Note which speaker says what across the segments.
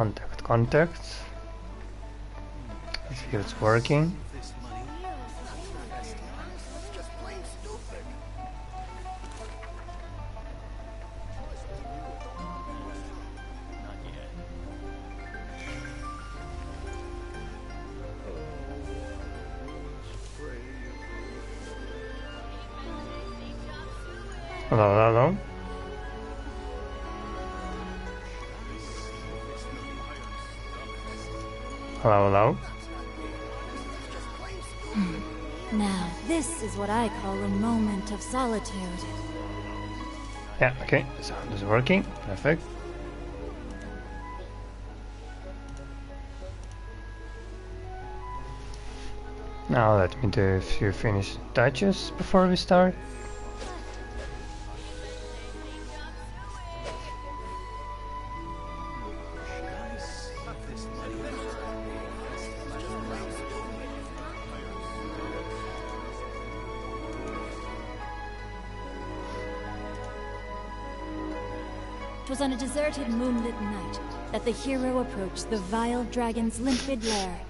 Speaker 1: Contact. Let's see if it's working. Hello. Hello.
Speaker 2: Now, this is what I call a moment of solitude.
Speaker 1: Yeah, okay, sound is working. Perfect. Now let me do a few finished touches before we start.
Speaker 2: It was on a deserted moonlit night that the hero approached the vile dragon's limpid lair.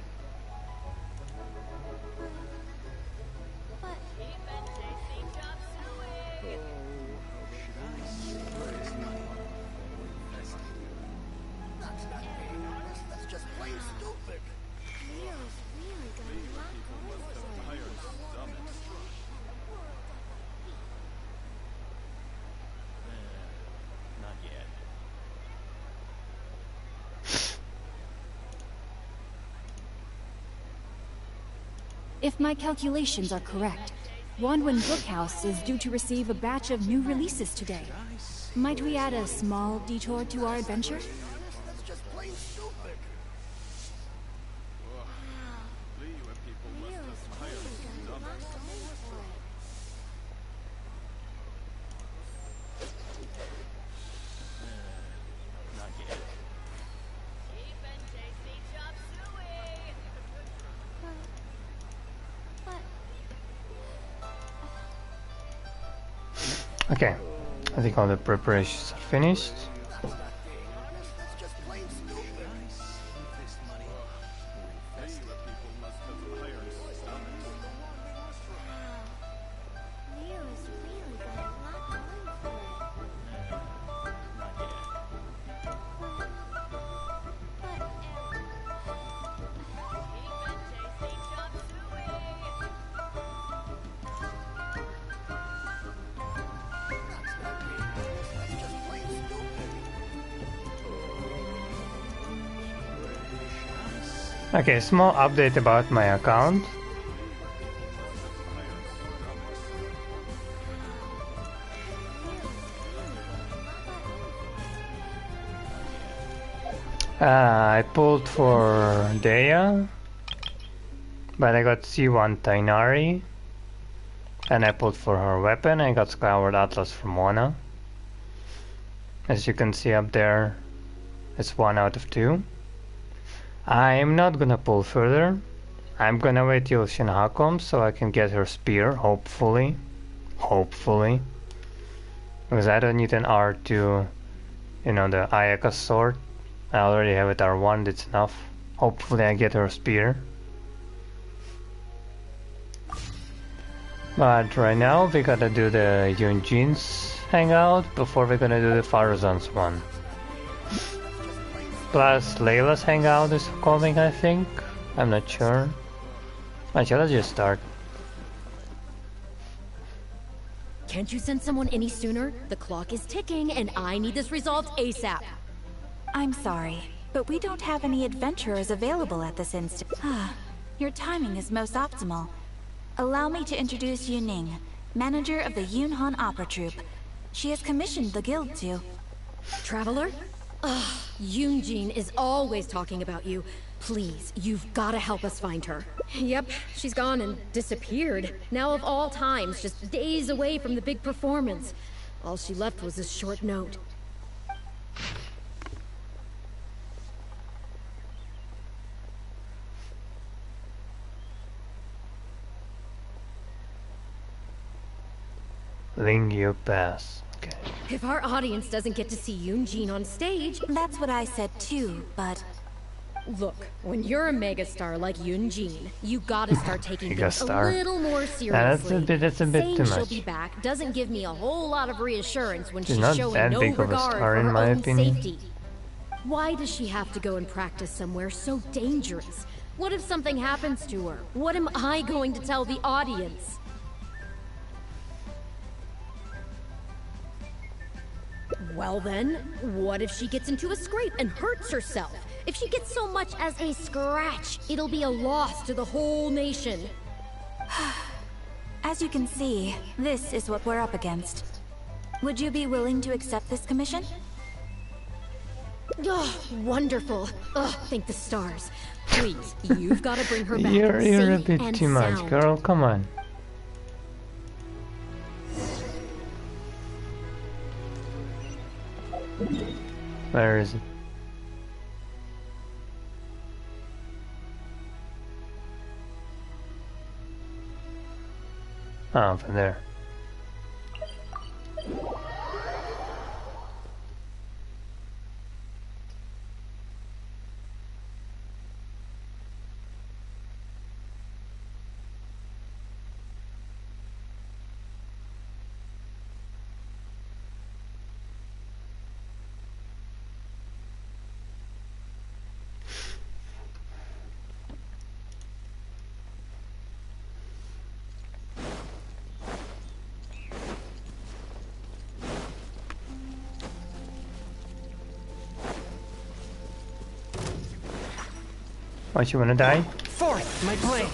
Speaker 2: If my calculations are correct, Wanwen Bookhouse is due to receive a batch of new releases today. Might we add a small detour to our adventure?
Speaker 1: Okay, I think all the preparations are finished. Okay, small update about my account. I pulled for Dea, but I got C1 Tainari, and I pulled for her weapon. I got Skyward Atlas from Mona. As you can see up there, it's 1 out of 2. I'm not gonna pull further. I'm gonna wait till Shinha comes so I can get her spear, hopefully. Hopefully. Because I don't need an R2, you know, the Ayaka sword. I already have it R1, it's enough. Hopefully I get her spear. But right now we gotta do the Yun Jin's hangout before we're gonna do the Farazan's one. Plus Layla's hangout is coming, I think. I'm not sure. Actually, let's just start.
Speaker 3: Can't you send someone any sooner? The clock is ticking and I need this resolved ASAP.
Speaker 4: I'm sorry, but we don't have any adventurers available at this instant. Your timing is most optimal. Allow me to introduce Yu Ning, manager of the Yunhan Opera Troupe. She has commissioned the guild to...
Speaker 3: Traveler? Ugh, Yun Jin is always talking about you. Please, you've gotta help us find her. Yep, she's gone and disappeared. Now of all times, just days away from the big performance. All she left was this short note.
Speaker 1: Lingyu Pass. Okay.
Speaker 3: If our audience doesn't get to see Yun Jin on stage...
Speaker 4: That's what I said too, but...
Speaker 3: Look, when you're a megastar like Yun Jin, you gotta start taking things a
Speaker 1: Megastar.
Speaker 3: little more
Speaker 1: That's
Speaker 3: seriously.
Speaker 1: a bit
Speaker 3: Saying
Speaker 1: too
Speaker 3: she'll
Speaker 1: much.
Speaker 3: be back doesn't give me a whole lot of reassurance when
Speaker 1: She's
Speaker 3: she's
Speaker 1: not
Speaker 3: showing
Speaker 1: that
Speaker 3: no
Speaker 1: big of a
Speaker 3: regard
Speaker 1: star,
Speaker 3: for
Speaker 1: in
Speaker 3: her
Speaker 1: my
Speaker 3: own
Speaker 1: opinion.
Speaker 3: safety. Why does she have to go and practice somewhere so dangerous? What if something happens to her? What am I going to tell the audience? Well then, what if she gets into a scrape and hurts herself? If she gets so much as a scratch, it'll be a loss to the whole nation.
Speaker 4: As you can see, this is what we're up against. Would you be willing to accept this commission?
Speaker 3: Oh, wonderful. Oh, thank the stars. Please, you've got to bring her back
Speaker 1: You're a
Speaker 3: safe
Speaker 1: bit
Speaker 3: and
Speaker 1: too much,
Speaker 3: sound.
Speaker 1: girl. Come on. Where is it? Oh, over there. What, you wanna die?
Speaker 5: Forth, my blade!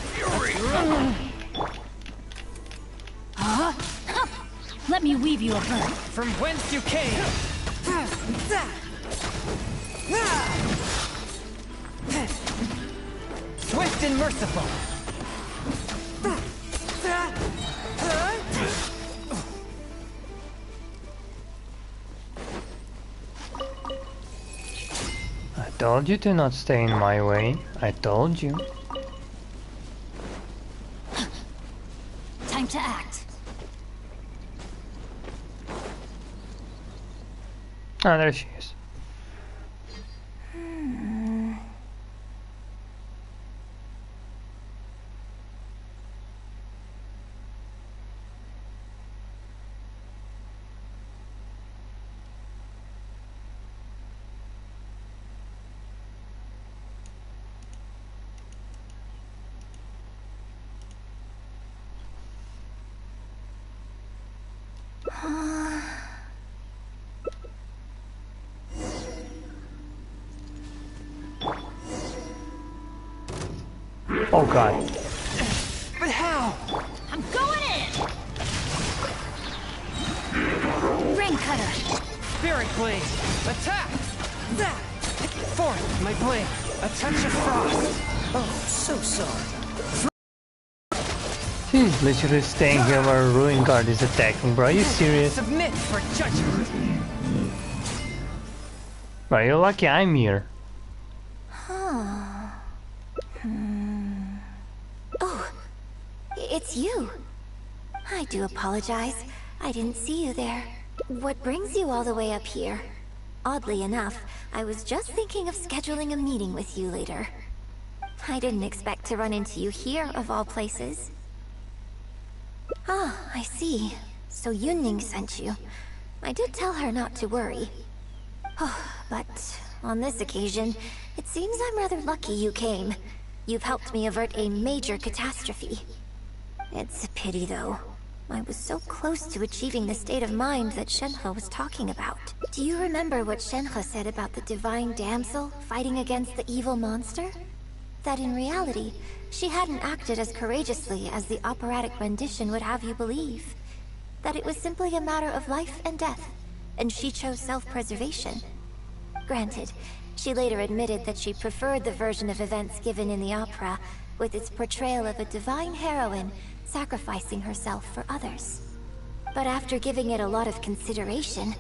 Speaker 2: Let me weave you a bird.
Speaker 5: From whence you came! Swift and merciful!
Speaker 1: I told you to not stay in my way. I told you.
Speaker 2: Time to act.
Speaker 1: Ah, there she is. Oh god.
Speaker 5: But how?
Speaker 2: I'm going in! Ring cutter.
Speaker 5: Spirit blade! Attack! Forth, my blade! A touch of frost! Oh, so sorry.
Speaker 1: She's literally staying here while Ruin Guard is attacking, bro. Are you serious?
Speaker 5: Submit for judgment!
Speaker 1: Bro, you're lucky I'm here.
Speaker 6: Oh, it's you. I do apologize. I didn't see you there. What brings you all the way up here? Oddly enough, I was just thinking of scheduling a meeting with you later. I didn't expect to run into you here, of all places. Ah, I see. So Yun sent you. I did tell her not to worry. Oh, but on this occasion, it seems I'm rather lucky you came. You've helped me avert a major catastrophe. It's a pity, though. I was so close to achieving the state of mind that Shenhe was talking about. Do you remember what Shenhe said about the divine damsel fighting against the evil monster? That in reality, she hadn't acted as courageously as the operatic rendition would have you believe. That it was simply a matter of life and death, and she chose self-preservation. Granted, she later admitted that she preferred the version of events given in the opera, with its portrayal of a divine heroine sacrificing herself for others. But after giving it a lot of consideration,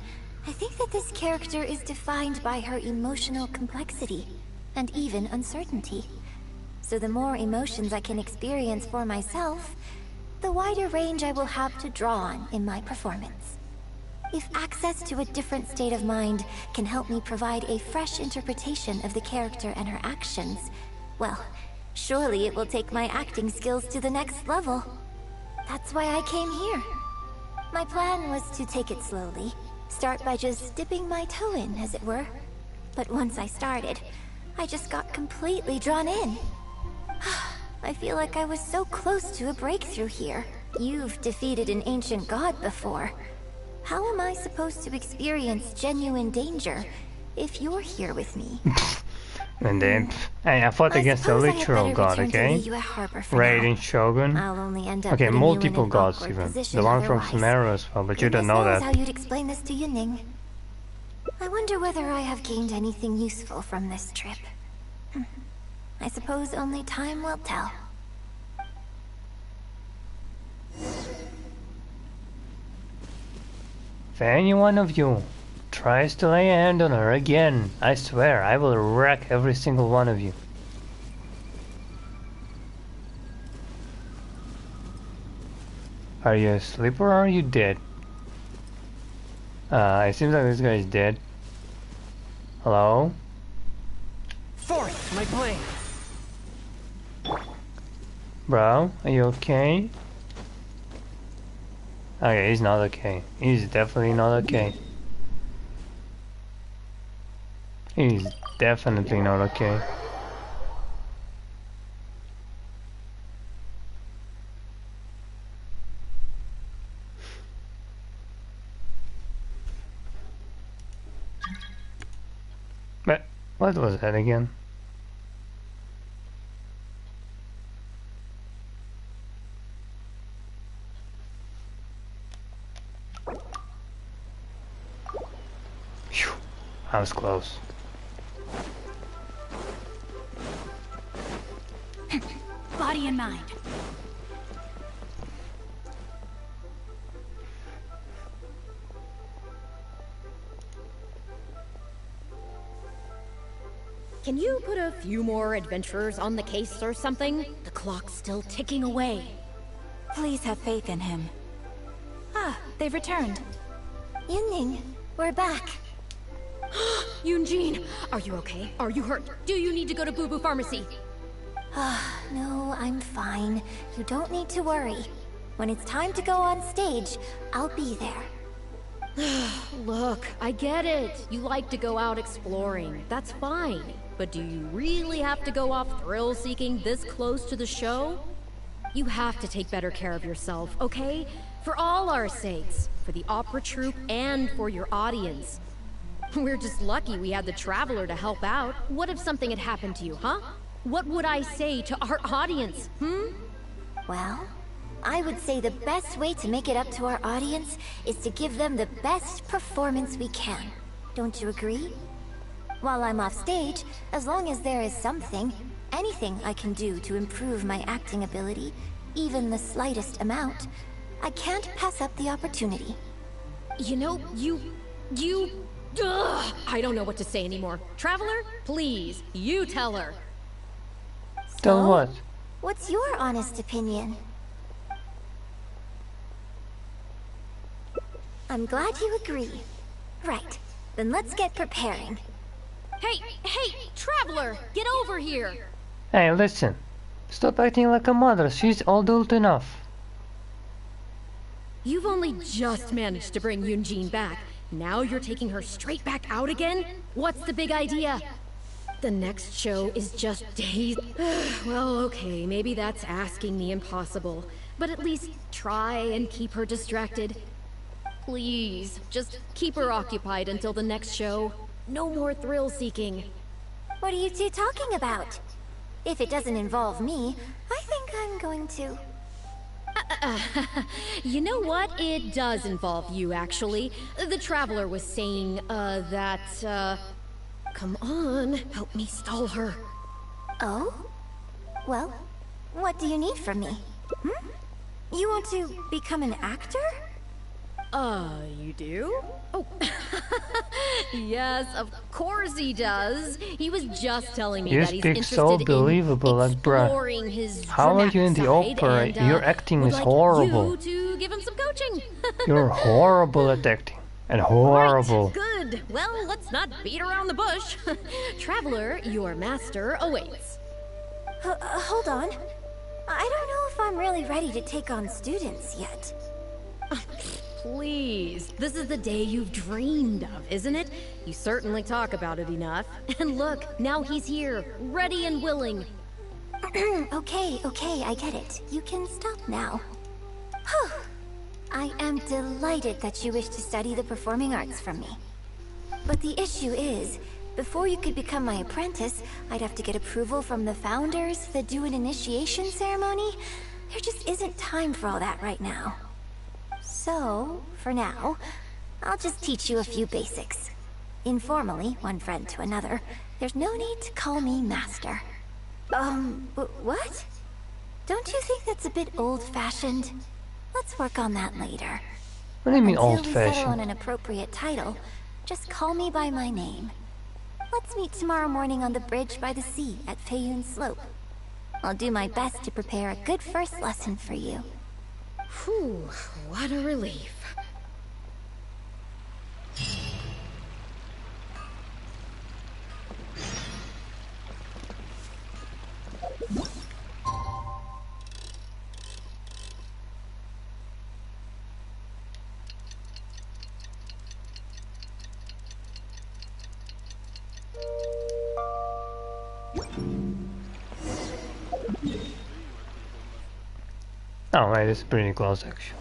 Speaker 6: I think that this character is defined by her emotional complexity, and even uncertainty. So the more emotions I can experience for myself, the wider range I will have to draw on in my performance. If access to a different state of mind can help me provide a fresh interpretation of the character and her actions, well, surely it will take my acting skills to the next level. That's why I came here. My plan was to take it slowly, start by just dipping my toe in, as it were. But once I started, I just got completely drawn in. I feel like I was so close to a breakthrough here. You've defeated an ancient god before. How am I supposed to experience genuine danger if you're here with me?
Speaker 1: And then, hey, I fought against a literal god, okay? Raiden Shogun.
Speaker 6: I'll only end up
Speaker 1: Okay,
Speaker 6: putting
Speaker 1: multiple
Speaker 6: you in an
Speaker 1: gods
Speaker 6: awkward
Speaker 1: even.
Speaker 6: position
Speaker 1: The one from
Speaker 6: otherwise.
Speaker 1: Sumeru as well, but you don't know
Speaker 6: Goodness knows
Speaker 1: that.
Speaker 6: how you'd explain this to Yunning. I wonder whether I have gained anything useful from this trip. I suppose only time will tell.
Speaker 1: If any one of you tries to lay a hand on her again, I swear I will wreck every single one of you. Are you asleep or are you dead? It seems like this guy is dead. Hello?
Speaker 5: Forth, my blade.
Speaker 1: Bro, are you okay? Okay, he's not okay. He's definitely not okay. He's definitely not okay. But what was that again? Phew, I was close.
Speaker 2: Body and mind.
Speaker 3: Can you put a few more adventurers on the case or something? The clock's still ticking away.
Speaker 4: Please have faith in him. Ah, they've returned.
Speaker 6: Yunning, we're back.
Speaker 3: Yun Jin, are you okay? Are you hurt? Do you need to go to Boo Boo Pharmacy?
Speaker 6: No, I'm fine. You don't need to worry. When it's time to go on stage, I'll be there.
Speaker 3: Look, I get it. You like to go out exploring. That's fine. But do you really have to go off thrill-seeking this close to the show? You have to take better care of yourself, okay? For all our sakes. For the opera troupe and for your audience. We're just lucky we had the Traveler to help out. What if something had happened to you, huh? What would I say to our audience,
Speaker 6: Well, I would say the best way to make it up to our audience is to give them the best performance we can. Don't you agree? While I'm off stage, as long as there is something, anything I can do to improve my acting ability, even the slightest amount, I can't pass up the opportunity.
Speaker 3: You know, Ugh, I don't know what to say anymore. Traveler, please, you tell her.
Speaker 1: Tell what?
Speaker 6: What's your honest opinion? I'm glad you agree. Right, then let's get preparing.
Speaker 3: Hey, Traveler, get over here.
Speaker 1: Hey, listen. Stop acting like a mother. She's old enough.
Speaker 3: You've only just managed to bring Yun Jin back. Now you're taking her straight back out again? What's the big idea? The next show is just days. Well, okay, maybe that's asking the impossible. But at least try and keep her distracted. Please, just keep her occupied until the next show. No more thrill-seeking.
Speaker 6: What are you two talking about? If it doesn't involve me, I think I'm going to...
Speaker 3: You know what? It does involve you, actually. The Traveler was saying, Come on, help me stall her.
Speaker 6: Oh? Well, what do you need from me? You want to become an actor?
Speaker 3: You do? Oh, yes, of course he does. He was just telling me
Speaker 1: You
Speaker 3: that he's
Speaker 1: speak
Speaker 3: interested
Speaker 1: so
Speaker 3: in
Speaker 1: believable, like, bruh.
Speaker 3: exploring his
Speaker 1: How are you in the
Speaker 3: dramatic
Speaker 1: opera?
Speaker 3: side and,
Speaker 1: Your acting
Speaker 3: would
Speaker 1: is
Speaker 3: like
Speaker 1: horrible.
Speaker 3: you to give him some coaching.
Speaker 1: You're horrible at acting. and horrible.
Speaker 3: Right, good. Well, let's not beat around the bush. Traveler, your master awaits.
Speaker 6: Hold on. I don't know if I'm really ready to take on students yet.
Speaker 3: Please, this is the day you've dreamed of, isn't it? You certainly talk about it enough. And look, now he's here, ready and willing.
Speaker 6: Okay, I get it. You can stop now. Whew. I am delighted that you wish to study the performing arts from me. But the issue is, before you could become my apprentice, I'd have to get approval from the founders that do an initiation ceremony. There just isn't time for all that right now. So, for now, I'll just teach you a few basics. Informally, one friend to another. There's no need to call me master. What? Don't you think that's a bit old-fashioned? Let's work on that later.
Speaker 1: What do you mean
Speaker 6: Until we settle on
Speaker 1: old-fashioned?
Speaker 6: an appropriate title, just call me by my name. Let's meet tomorrow morning on the bridge by the sea at Feiyun Slope. I'll do my best to prepare a good first lesson for you.
Speaker 3: Whew, what a relief.
Speaker 1: Oh wait, it's pretty close actually.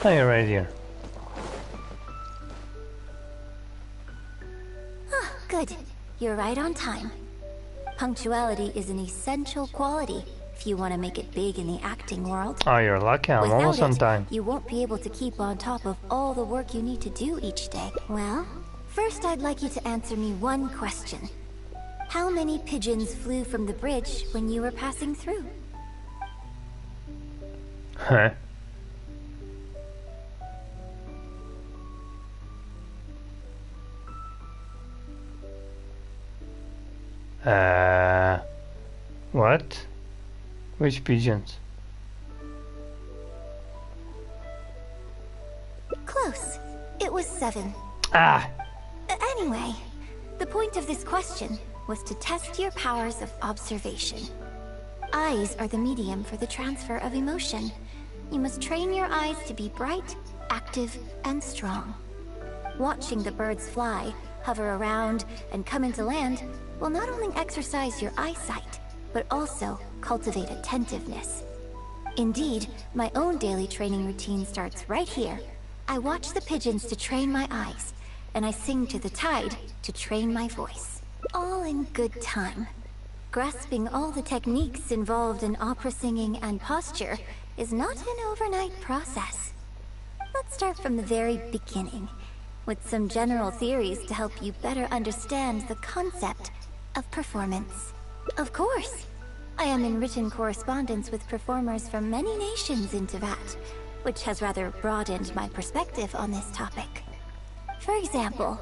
Speaker 1: Oh, you're right here.
Speaker 6: Ah, good. You're right on time. Punctuality is an essential quality if you want to make it big in the acting world.
Speaker 1: Oh, you're lucky. I'm
Speaker 6: Without
Speaker 1: almost on
Speaker 6: it,
Speaker 1: time.
Speaker 6: you won't be able to keep on top of all the work you need to do each day. Well, first I'd like you to answer me one question. How many pigeons flew from the bridge when you were passing through?
Speaker 1: Huh? What? Which pigeons?
Speaker 6: Close. It was 7.
Speaker 1: Ah!
Speaker 6: Anyway, the point of this question was to test your powers of observation. Eyes are the medium for the transfer of emotion. You must train your eyes to be bright, active, and strong. Watching the birds fly, hover around, and come into land will not only exercise your eyesight, but also cultivate attentiveness. Indeed, my own daily training routine starts right here. I watch the pigeons to train my eyes, and I sing to the tide to train my voice. All in good time. Grasping all the techniques involved in opera singing and posture is not an overnight process. Let's start from the very beginning, with some general theories to help you better understand the concept of performance. Of course, I am in written correspondence with performers from many nations in Teyvat, which has rather broadened my perspective on this topic. For example,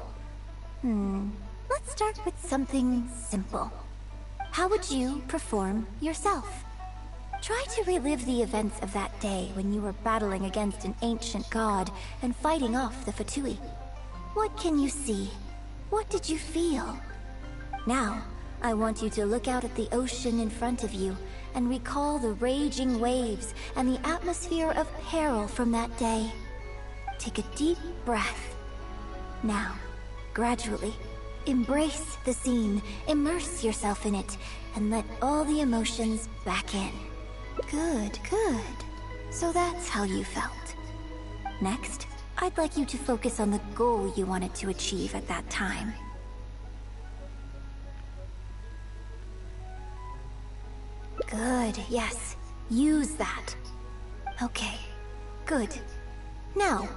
Speaker 6: let's start with something simple. How would you perform yourself? Try to relive the events of that day when you were battling against an ancient god and fighting off the Fatui. What can you see? What did you feel? Now, I want you to look out at the ocean in front of you and recall the raging waves and the atmosphere of peril from that day. Take a deep breath. Now, gradually, embrace the scene, immerse yourself in it, and let all the emotions back in. Good, good. So that's how you felt. Next, I'd like you to focus on the goal you wanted to achieve at that time. Good, yes. Use that. Okay, good. Now,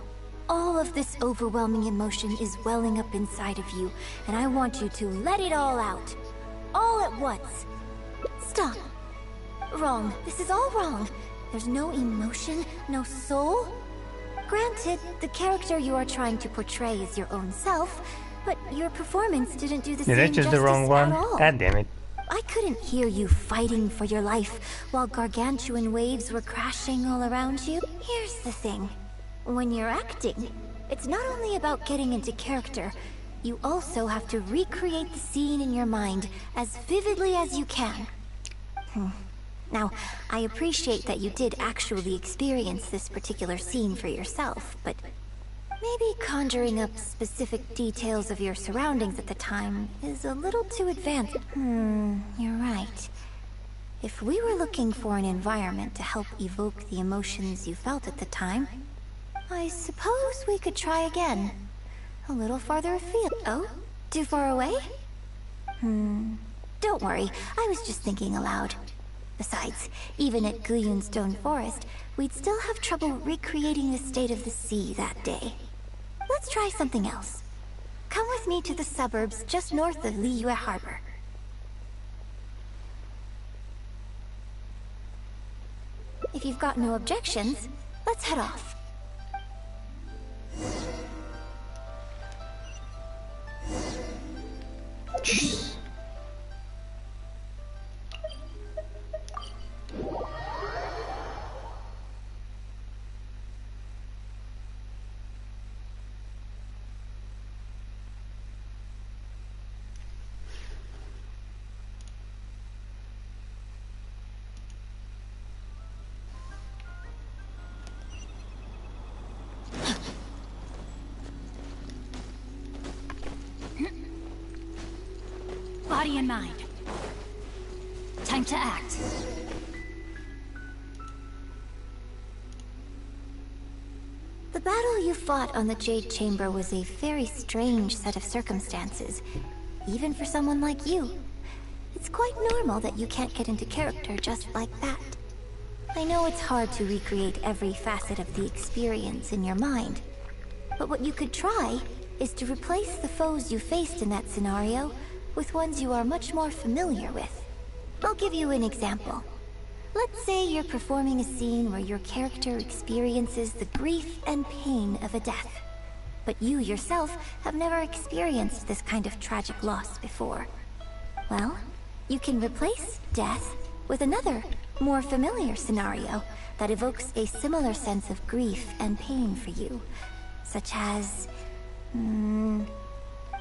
Speaker 6: all of this overwhelming emotion is welling up inside of you, and I want you to let it all out. All at once. Stop. Wrong. This is all wrong. There's no emotion, no soul. Granted, the character you are trying to portray is your own self, but your performance didn't do the
Speaker 1: Did I
Speaker 6: same
Speaker 1: choose
Speaker 6: justice
Speaker 1: the wrong one?
Speaker 6: at all.
Speaker 1: God damn it.
Speaker 6: I couldn't hear you fighting for your life while gargantuan waves were crashing all around you. Here's the thing. When you're acting, it's not only about getting into character, you also have to recreate the scene in your mind as vividly as you can. Now, I appreciate that you did actually experience this particular scene for yourself, but maybe conjuring up specific details of your surroundings at the time is a little too advanced. You're right. If we were looking for an environment to help evoke the emotions you felt at the time, I suppose we could try again. A little farther afield. Oh? Too far away? Don't worry, I was just thinking aloud. Besides, even at Guyun Stone Forest, we'd still have trouble recreating the state of the sea that day. Let's try something else. Come with me to the suburbs just north of Liyue Harbor. If you've got no objections, let's head off.
Speaker 2: Body and mind. Time to act.
Speaker 6: The battle you fought on the Jade Chamber was a very strange set of circumstances, even for someone like you. It's quite normal that you can't get into character just like that. I know it's hard to recreate every facet of the experience in your mind, but what you could try is to replace the foes you faced in that scenario with ones you are much more familiar with. I'll give you an example. Let's say you're performing a scene where your character experiences the grief and pain of a death, but you yourself have never experienced this kind of tragic loss before. Well, you can replace death with another, more familiar scenario that evokes a similar sense of grief and pain for you, such as...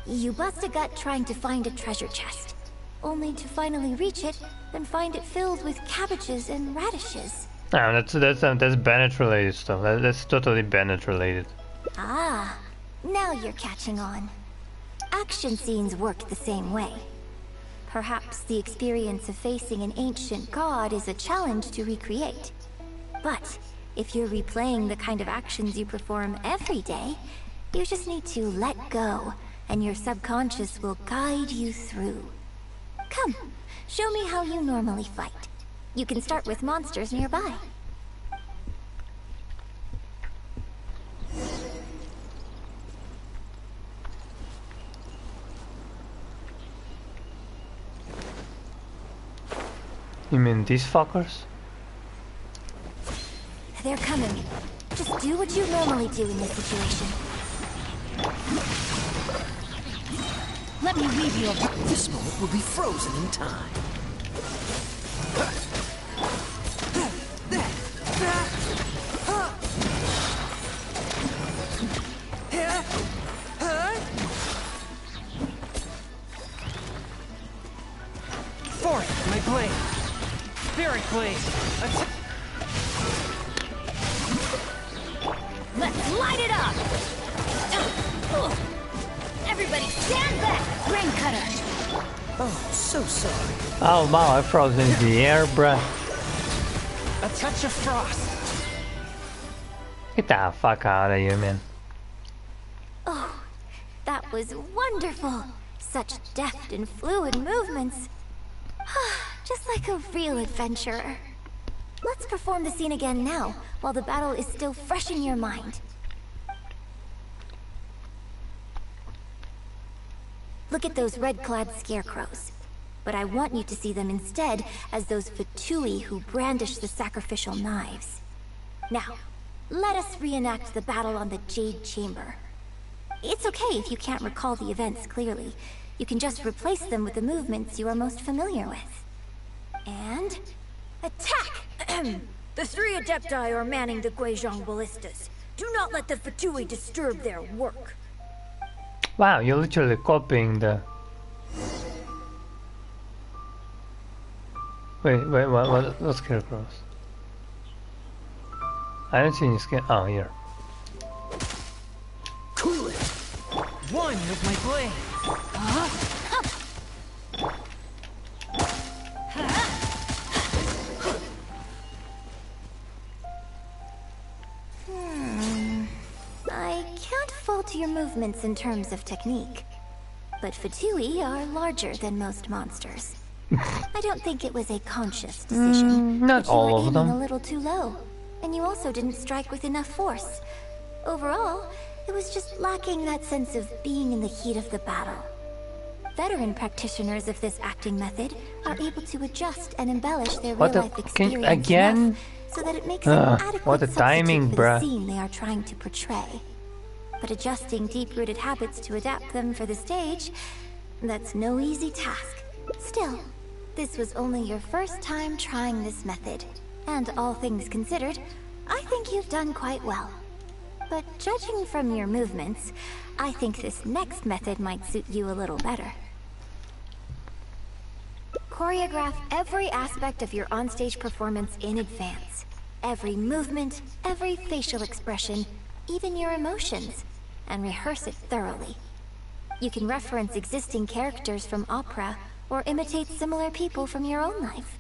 Speaker 6: you bust a gut trying to find a treasure chest, only to finally reach it, then find it filled with cabbages and radishes.
Speaker 1: No, that's Bennett related stuff. That's totally Bennett related.
Speaker 6: Ah, now you're catching on. Action scenes work the same way. Perhaps the experience of facing an ancient god is a challenge to recreate. But if you're replaying the kind of actions you perform every day, you just need to let go, and your subconscious will guide you through. Come, show me how you normally fight. You can start with monsters nearby.
Speaker 1: You mean these fuckers?
Speaker 6: They're coming. Just do what you normally do in this situation.
Speaker 2: Let me leave you alone.
Speaker 5: This moment will be frozen in time. Forth, my blade. Spirit blade.
Speaker 2: Let's light it up! Everybody stand back! Rain cutter!
Speaker 5: Oh, so sorry.
Speaker 1: Oh wow, I froze in the air, bruh.
Speaker 5: A touch of frost.
Speaker 1: Get the fuck out of here, man.
Speaker 6: Oh, that was wonderful. Such deft and fluid movements. Just like a real adventurer. Let's perform the scene again now, while the battle is still fresh in your mind. Look at those red-clad scarecrows. But I want you to see them instead as those Fatui who brandish the sacrificial knives. Now, let us reenact the battle on the Jade Chamber. It's okay if you can't recall the events clearly. You can just replace them with the movements you are most familiar with. And... attack! The 3 Adepti are manning the Guizhong ballistas. Do not let the Fatui disturb their work.
Speaker 1: Wow, you're literally copying the... Wait, what scarecrows? I don't see any scare. Oh, here.
Speaker 5: Cool it! One with my blade!
Speaker 6: I can't fault your movements in terms of technique. But Fatui are larger than most monsters. I don't think it was a conscious decision.
Speaker 1: Not all
Speaker 6: you were
Speaker 1: of
Speaker 6: aiming
Speaker 1: them.
Speaker 6: a little too low. And you also didn't strike with enough force. Overall, it was just lacking that sense of being in the heat of the battle. Veteran practitioners of this acting method are able to adjust and embellish their
Speaker 1: What the
Speaker 6: real-life
Speaker 1: fucking-
Speaker 6: experience
Speaker 1: again?
Speaker 6: enough so that it makes an adequate
Speaker 1: what a timing,
Speaker 6: substitute for
Speaker 1: bruh.
Speaker 6: the scene they are trying to portray. But adjusting deep-rooted habits to adapt them for the stage, that's no easy task. Still, this was only your first time trying this method, and all things considered, I think you've done quite well. But judging from your movements, I think this next method might suit you a little better. Choreograph every aspect of your onstage performance in advance. Every movement, every facial expression, even your emotions, and rehearse it thoroughly. You can reference existing characters from opera or imitate similar people from your own life.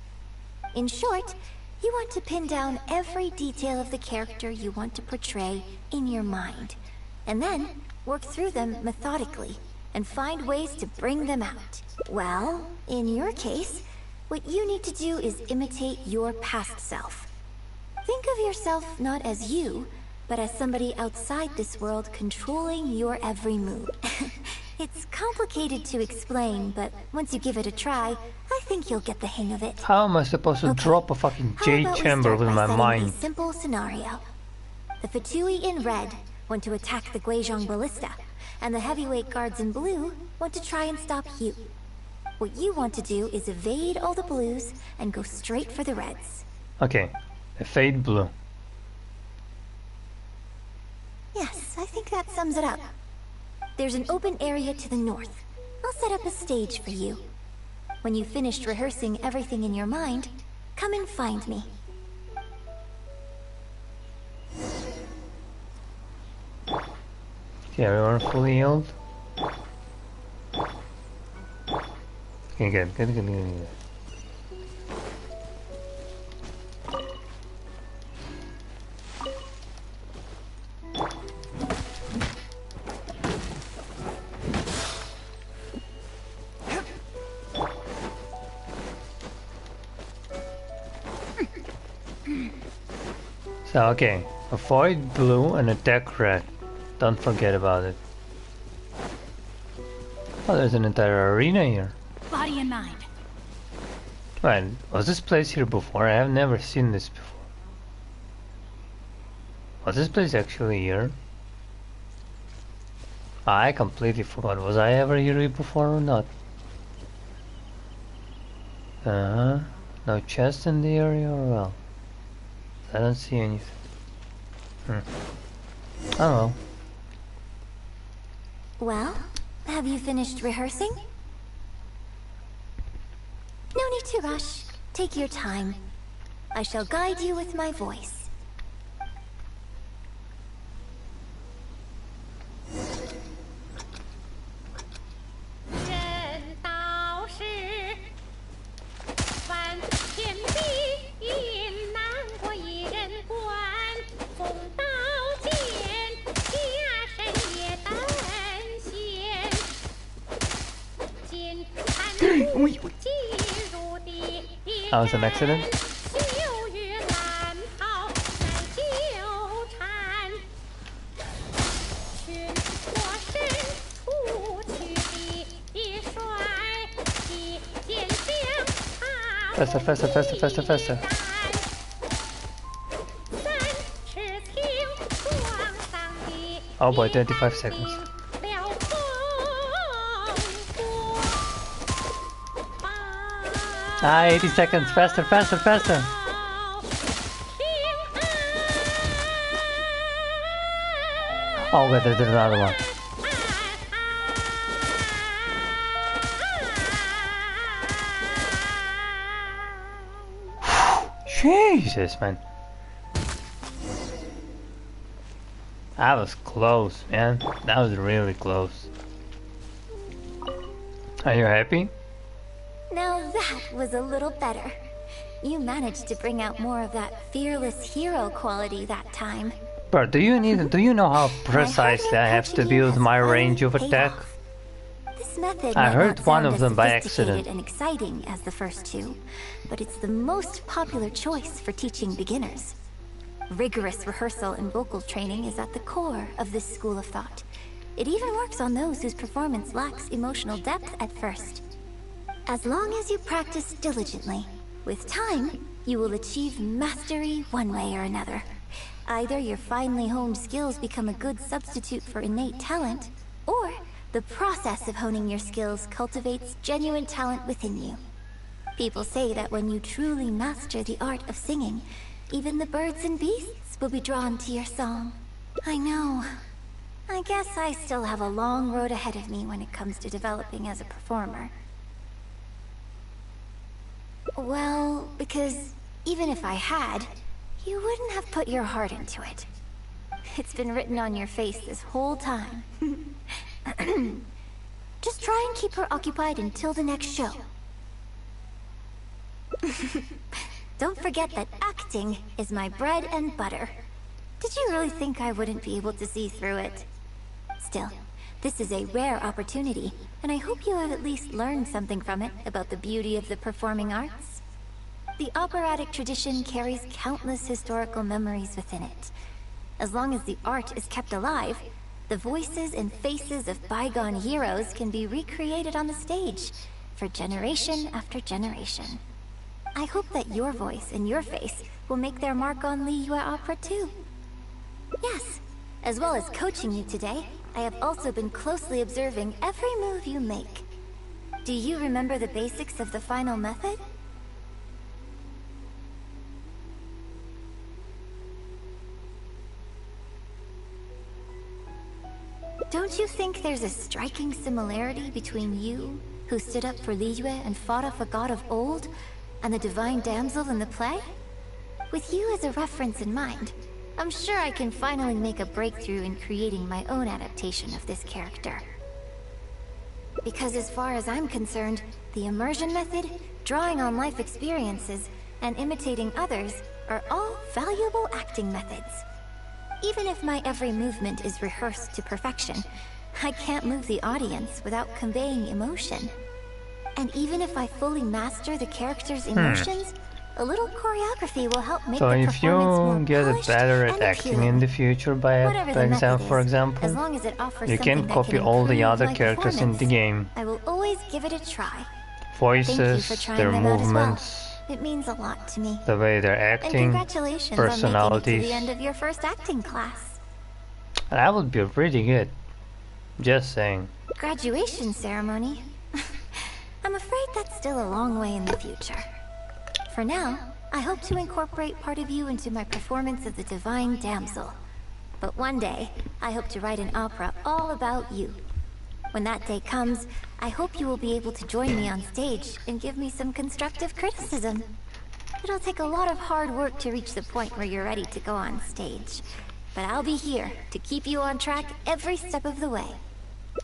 Speaker 6: In short, you want to pin down every detail of the character you want to portray in your mind, and then work through them methodically and find ways to bring them out. Well, in your case, what you need to do is imitate your past self. Think of yourself not as you, but as somebody outside this world controlling your every move. It's complicated to explain, but once you give it a try, I think you'll get the hang of it.
Speaker 1: How am I supposed to
Speaker 6: Okay,
Speaker 1: drop a fucking
Speaker 6: how
Speaker 1: jade
Speaker 6: about we
Speaker 1: chamber
Speaker 6: start
Speaker 1: with
Speaker 6: by
Speaker 1: my
Speaker 6: setting
Speaker 1: mind?
Speaker 6: A simple scenario. The Fatui in red want to attack the Guizhong ballista, and the heavyweight guards in blue want to try and stop you. What you want to do is evade all the blues and go straight for the reds.
Speaker 1: Okay, a fade blue.
Speaker 6: Yes, I think that sums it up. There's an open area to the north. I'll set up a stage for you. When you've finished rehearsing everything in your mind, come and find me.
Speaker 1: Okay, everyone fully healed. Okay, good. So, okay, avoid blue and attack red. Don't forget about it. Oh, there's an entire arena here.
Speaker 2: Body and mind.
Speaker 1: Wait, was this place here before? I have never seen this before. Was this place actually here? I completely forgot. Was I ever here before or not? No chest in the area or well? I don't see anything. Oh well.
Speaker 6: Well, have you finished rehearsing? No need to rush. Take your time. I shall guide you with my voice.
Speaker 1: That was an accident. Faster. Oh boy, 25 seconds. Ah, 80 seconds. Faster, faster, faster. Oh, wait, there's another one. Jesus, man. That was close, man. That was really close. Are you happy?
Speaker 6: Now that was a little better. You managed to bring out more of that fearless hero quality that time.
Speaker 1: But do you know how precisely I have to build my range of attack?
Speaker 6: This method
Speaker 1: I
Speaker 6: might
Speaker 1: heard
Speaker 6: not
Speaker 1: one
Speaker 6: sound
Speaker 1: of
Speaker 6: as
Speaker 1: them by
Speaker 6: sophisticated
Speaker 1: accident.
Speaker 6: and exciting as the first two, but it's the most popular choice for teaching beginners. Rigorous rehearsal and vocal training is at the core of this school of thought. It even works on those whose performance lacks emotional depth at first. As long as you practice diligently, with time, you will achieve mastery one way or another. Either your finely honed skills become a good substitute for innate talent, or the process of honing your skills cultivates genuine talent within you. People say that when you truly master the art of singing, even the birds and beasts will be drawn to your song. I know. I guess I still have a long road ahead of me when it comes to developing as a performer. Well, because even if I had, you wouldn't have put your heart into it. It's been written on your face this whole time. Just try and keep her occupied until the next show. Don't forget that acting is my bread and butter. Did you really think I wouldn't be able to see through it? Still, this is a rare opportunity, and I hope you have at least learned something from it about the beauty of the performing arts. The operatic tradition carries countless historical memories within it. As long as the art is kept alive, the voices and faces of bygone heroes can be recreated on the stage for generation after generation. I hope that your voice and your face will make their mark on Liyue opera too. Yes, as well as coaching you today, I have also been closely observing every move you make. Do you remember the basics of the final method? Don't you think there's a striking similarity between you, who stood up for Liyue and fought off a god of old, and the divine damsel in the play? With you as a reference in mind, I'm sure I can finally make a breakthrough in creating my own adaptation of this character. Because as far as I'm concerned, the immersion method, drawing on life experiences, and imitating others are all valuable acting methods. Even if my every movement is rehearsed to perfection, I can't move the audience without conveying emotion. And even if I fully master the character's emotions, a little choreography will help make
Speaker 1: So
Speaker 6: the
Speaker 1: if
Speaker 6: performance more
Speaker 1: you get
Speaker 6: polished
Speaker 1: better at
Speaker 6: and
Speaker 1: acting
Speaker 6: appealing.
Speaker 1: in the future by
Speaker 6: Whatever the method
Speaker 1: for
Speaker 6: is, as
Speaker 1: example,
Speaker 6: long as it offers
Speaker 1: you
Speaker 6: something
Speaker 1: can
Speaker 6: that
Speaker 1: copy
Speaker 6: can
Speaker 1: all the
Speaker 6: improve
Speaker 1: other
Speaker 6: my
Speaker 1: characters in the
Speaker 6: performance,
Speaker 1: game.
Speaker 6: I will always give it a try.
Speaker 1: Voices,
Speaker 6: Thank you for trying
Speaker 1: their
Speaker 6: them out as well.
Speaker 1: movements,
Speaker 6: It means a lot to me.
Speaker 1: the way they're
Speaker 6: And
Speaker 1: acting,
Speaker 6: congratulations on making it to
Speaker 1: personalities.
Speaker 6: the end of your first acting class.
Speaker 1: That would be pretty good. Just saying.
Speaker 6: Graduation ceremony? I'm afraid that's still a long way in the future. For now, I hope to incorporate part of you into my performance of the Divine Damsel. But one day, I hope to write an opera all about you. When that day comes, I hope you will be able to join me on stage and give me some constructive criticism. It'll take a lot of hard work to reach the point where you're ready to go on stage. But I'll be here to keep you on track every step of the way.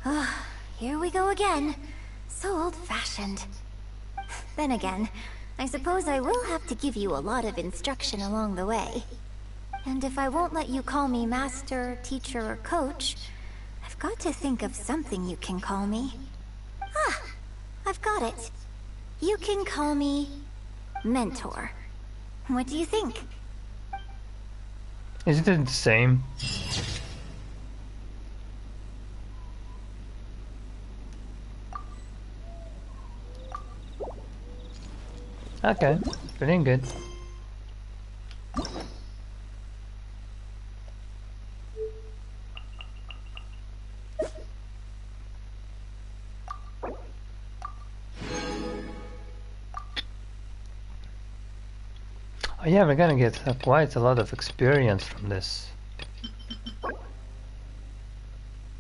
Speaker 6: Ah, here we go again. So old-fashioned. Then again, I suppose I will have to give you a lot of instruction along the way. And if I won't let you call me master, teacher, or coach, I've got to think of something you can call me. Ah, I've got it. You can call me mentor. What do you think?
Speaker 1: Isn't it the same? Okay, pretty good. Oh yeah, we're gonna get quite a lot of experience from this.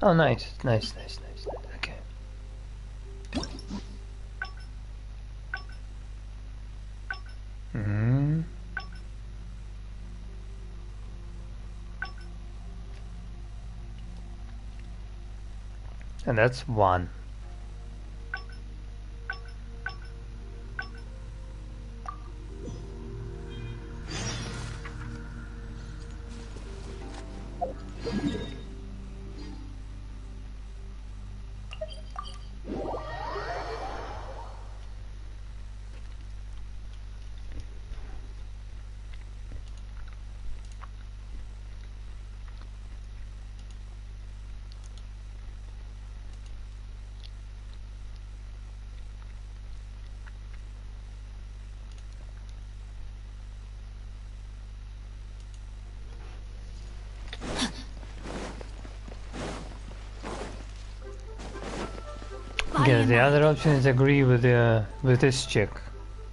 Speaker 1: Oh nice, nice, nice, nice. Okay. Hmm. And that's one. Yeah, the other option is agree with this chick,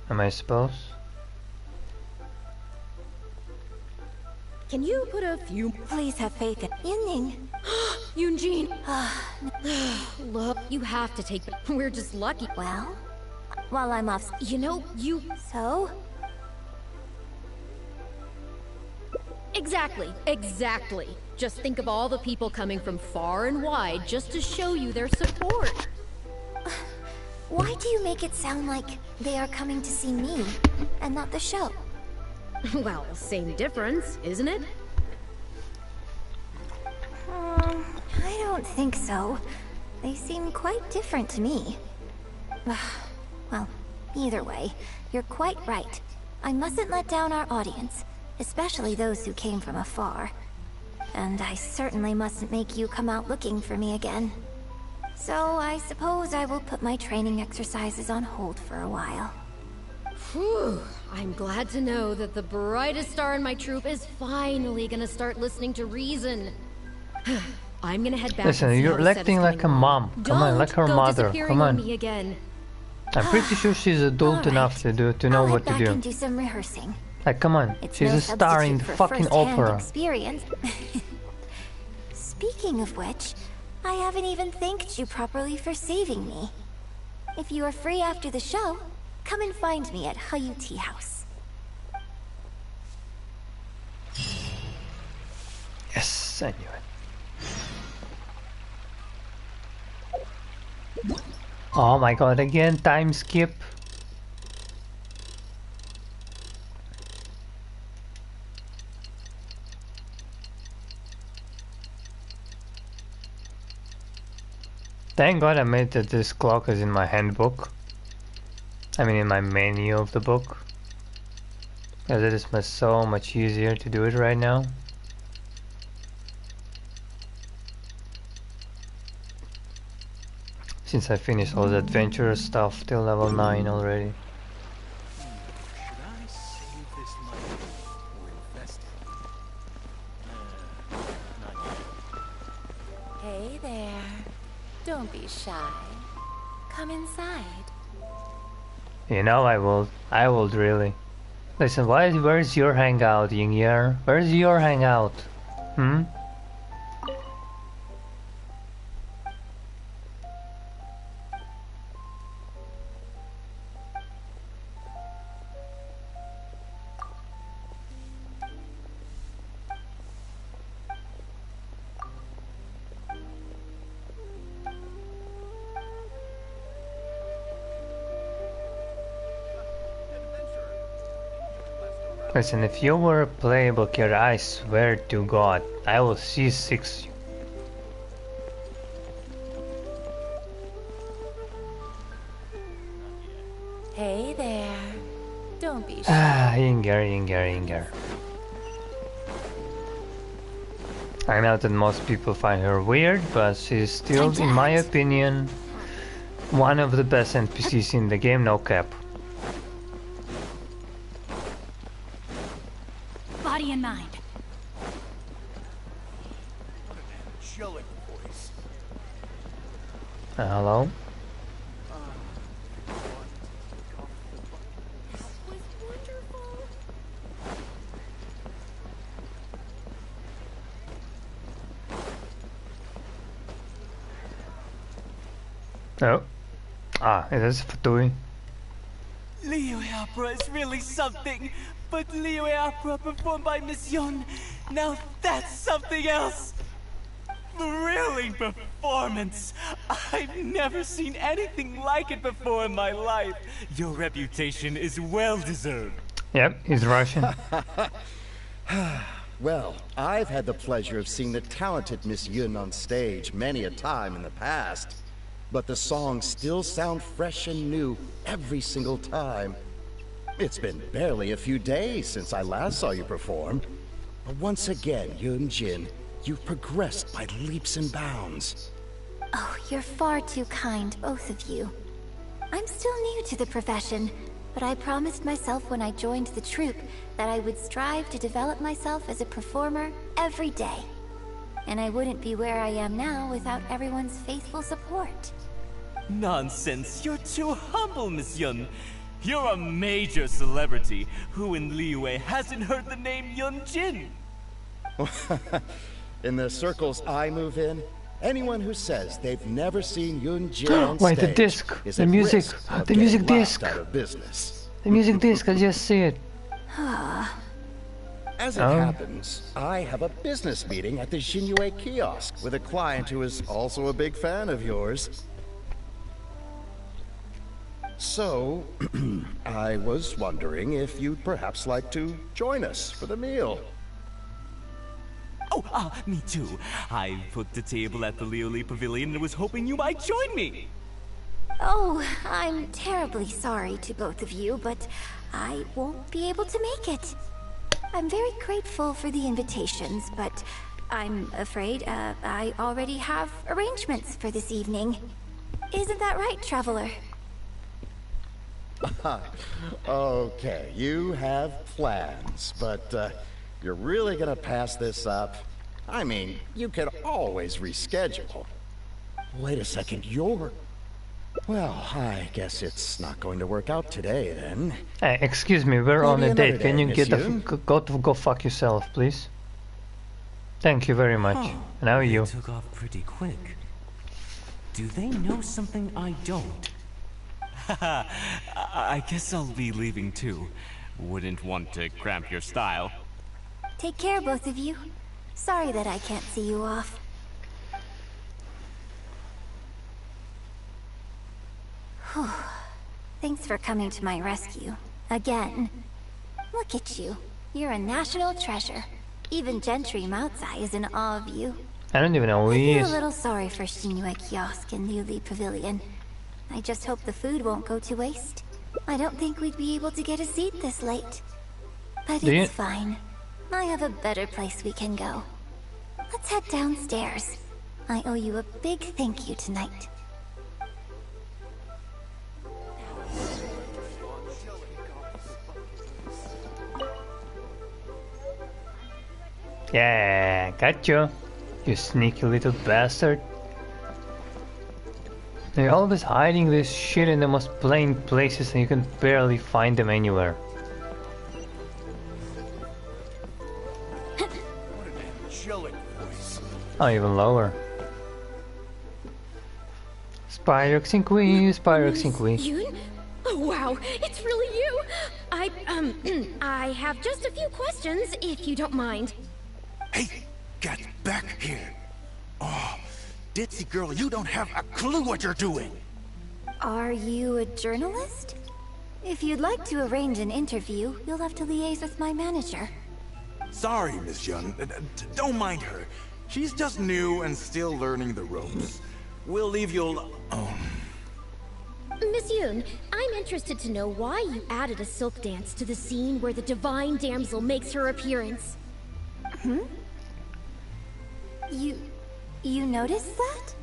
Speaker 1: I suppose.
Speaker 3: Can you put a few...
Speaker 4: Please have faith in
Speaker 6: Yunning.
Speaker 3: Yun Jin! Look, you have to take... We're just lucky.
Speaker 6: Well, while I'm off...
Speaker 3: You know, you...
Speaker 6: So?
Speaker 3: Exactly, exactly. Just think of all the people coming from far and wide just to show you their support.
Speaker 6: Why do you make it sound like they are coming to see me, and not the show?
Speaker 3: Well, same difference, isn't it?
Speaker 6: I don't think so. They seem quite different to me. Well, either way, you're quite right. I mustn't let down our audience, especially those who came from afar. And I certainly mustn't make you come out looking for me again. So I suppose I will put my training exercises on hold for a while.
Speaker 3: Whew. I'm glad to know that the brightest star in my troop is finally gonna start listening to reason. I'm gonna head back.
Speaker 1: Listen,
Speaker 3: and see
Speaker 1: you're
Speaker 3: how the set
Speaker 1: acting
Speaker 3: is
Speaker 1: like a
Speaker 3: coming
Speaker 1: mom.
Speaker 3: along.
Speaker 1: Come on, like her
Speaker 3: Don't go
Speaker 1: mother.
Speaker 3: disappearing
Speaker 1: Come
Speaker 3: on
Speaker 1: on.
Speaker 3: me again.
Speaker 1: I'm pretty sure she's adult
Speaker 6: Alright.
Speaker 1: enough to know
Speaker 6: I'll
Speaker 1: what
Speaker 6: head
Speaker 1: to
Speaker 6: back
Speaker 1: do.
Speaker 6: and do some rehearsing.
Speaker 1: Like, come on,
Speaker 6: It's
Speaker 1: she's
Speaker 6: no
Speaker 1: a star in the
Speaker 6: substitute for
Speaker 1: fucking
Speaker 6: first-hand
Speaker 1: opera.
Speaker 6: experience. Speaking of which, I haven't even thanked you properly for saving me. If you are free after the show, come and find me at Hayu Tea House.
Speaker 1: Yes, I knew it. Oh my god, again, time skip. Thank god I made that this clock is in my handbook. I mean in my menu of the book. Because it is so much easier to do it right now. Since I finished all the adventurous stuff till level 9 already.
Speaker 5: Should I save this money or invest it? Not yet.
Speaker 4: Hey there. Don't be shy. Come inside.
Speaker 1: You know I would really. Listen, where's your hangout, Yingyer? Where's your hangout? Hmm? Listen, if you were a playable character, I swear to God, I will C6 you.
Speaker 4: Hey there. Don't be shy.
Speaker 1: Ah, Inger. I know that most people find her weird, but she's still, in my opinion, one of the best NPCs in the game, no cap.
Speaker 2: Body and mind.
Speaker 5: What an angelic voice.
Speaker 1: Hello? Oh. Ah, it is Fatui.
Speaker 7: Liyue opera is really something, but Liyue opera performed by Miss Yun, now that's something else. Thrilling performance. I've never seen anything like it before in my life. Your reputation is well deserved.
Speaker 1: Yep, he's Russian.
Speaker 8: Well, I've had the pleasure of seeing the talented Miss Yun on stage many a time in the past. But the songs still sound fresh and new every single time. It's been barely a few days since I last saw you perform. But once again, Yun Jin, you've progressed by leaps and bounds.
Speaker 6: Oh, you're far too kind, both of you. I'm still new to the profession, but I promised myself when I joined the troupe that I would strive to develop myself as a performer every day. And I wouldn't be where I am now without everyone's faithful support.
Speaker 7: Nonsense, you're too humble, Miss Yun. You're a major celebrity. Who in Liyue hasn't heard the name Yun Jin?
Speaker 8: In the circles I move in, anyone who says they've never seen Yun Jin on
Speaker 1: Wait,
Speaker 8: stage
Speaker 1: the disc,
Speaker 8: is
Speaker 1: the
Speaker 8: at
Speaker 1: music,
Speaker 8: risk of
Speaker 1: the
Speaker 8: getting
Speaker 1: music
Speaker 8: laughed
Speaker 1: disc.
Speaker 8: out of business.
Speaker 1: The music disc, I just see it.
Speaker 8: As it happens, I have a business meeting at the Xinyu kiosk with a client who is also a big fan of yours. So, I was wondering if you'd perhaps like to join us for the meal.
Speaker 7: Oh, me too. I booked a table at the Lioli Pavilion and was hoping you might join me.
Speaker 6: Oh, I'm terribly sorry to both of you, but I won't be able to make it. I'm very grateful for the invitations, but I'm afraid I already have arrangements for this evening. Isn't that right, Traveler?
Speaker 8: Okay, you have plans, but you're really gonna pass this up? I mean, you could always reschedule. Wait a second, you're... Well, I guess it's not going to work out today, then.
Speaker 1: Hey, excuse me, we're on
Speaker 8: Maybe
Speaker 1: a date.
Speaker 8: another
Speaker 1: Can
Speaker 8: day,
Speaker 1: you get the
Speaker 8: Miss
Speaker 1: go fuck yourself, please? Thank you very much. Now you.
Speaker 7: Took off pretty quick. Do they know something I don't? I guess I'll be leaving too. Wouldn't want to cramp your style.
Speaker 6: Take care, both of you. Sorry that I can't see you off. Whew. Thanks for coming to my rescue. Again. Look at you. You're a national treasure. Even Gentry Moutsai is in awe of you.
Speaker 1: I don't even know who
Speaker 6: I
Speaker 1: he
Speaker 6: feel a
Speaker 1: is.
Speaker 6: little sorry for Xinyu Kiosk and Liuli Pavilion. I just hope the food won't go to waste. I don't think we'd be able to get a seat this late. But
Speaker 1: Do you-
Speaker 6: it's fine. I have a better place we can go. Let's head downstairs. I owe you a big thank you tonight.
Speaker 1: Yeah, gotcha. You sneaky little bastard. They're always hiding this shit in the most plain places and you can barely find them anywhere. Oh, even lower. Spyrox Inqui, Spyrox Inqui.
Speaker 3: Yun? Oh, wow, it's really you! I have just a few questions, if you don't mind.
Speaker 5: Hey, get back here. Oh, ditzy girl, you don't have a clue what you're doing.
Speaker 6: Are you a journalist? If you'd like to arrange an interview, you'll have to liaise with my manager.
Speaker 5: Sorry, Miss Yun. Don't mind her. She's just new and still learning the ropes. We'll leave you alone.
Speaker 3: Miss Yun, I'm interested to know why you added a silk dance to the scene where the divine damsel makes her appearance.
Speaker 6: You noticed that?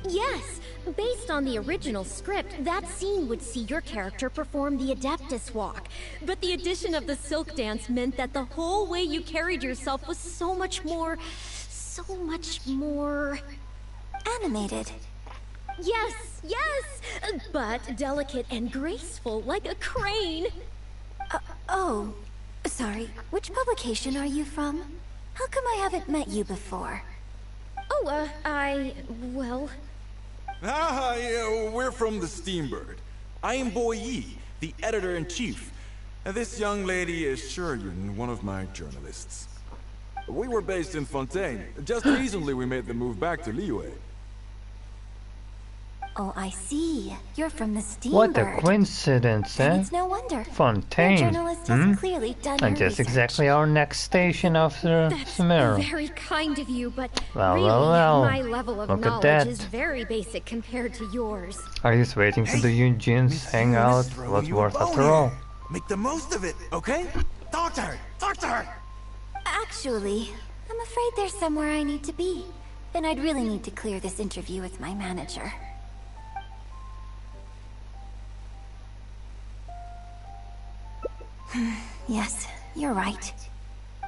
Speaker 3: Yes, based on the original script, that scene would see your character perform the Adeptus Walk. But the addition of the silk dance meant that the whole way you carried yourself was so much more...
Speaker 6: Animated.
Speaker 3: Yes, but delicate and graceful like a crane.
Speaker 6: Oh, sorry. Which publication are you from? How come I haven't met you before?
Speaker 3: Oh, well...
Speaker 5: Ah, yeah, we're from the Steambird. I am Boy Yi, the editor-in-chief. And this young lady is Yun, one of my journalists. We were based in Fontaine. Just recently we made the move back to Liyue.
Speaker 6: Oh, I see. You're from the Steambird.
Speaker 1: What a coincidence,
Speaker 6: And
Speaker 1: eh?
Speaker 6: it's no wonder.
Speaker 1: Fontaine.
Speaker 6: Your journalist has clearly done her
Speaker 1: And that's
Speaker 6: research.
Speaker 1: exactly our next station after
Speaker 3: That's
Speaker 1: Samara.
Speaker 3: very kind of you, but
Speaker 1: Well,
Speaker 3: really,
Speaker 1: well.
Speaker 3: my level of
Speaker 1: Look at
Speaker 3: knowledge
Speaker 1: that.
Speaker 3: is very basic compared to yours.
Speaker 1: Are you just waiting for the Yun Jin's hangout? Was worth after all.
Speaker 5: Make the most of it, okay? Talk to her! Talk to her!
Speaker 6: Actually, I'm afraid there's somewhere I need to be. And I'd really need to clear this interview with my manager. Yes, you're right.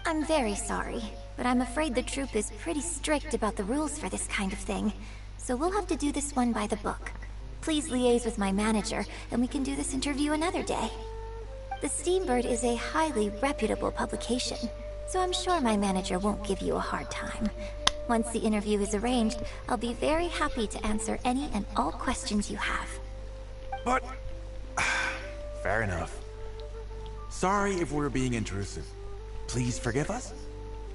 Speaker 6: I'm very sorry, but I'm afraid the troop is pretty strict about the rules for this kind of thing. So we'll have to do this one by the book. Please liaise with my manager, and we can do this interview another day. The Steambird is a highly reputable publication, so I'm sure my manager won't give you a hard time. Once the interview is arranged, I'll be very happy to answer any and all questions you have.
Speaker 5: But... fair enough. Sorry if we're being intrusive. Please forgive us.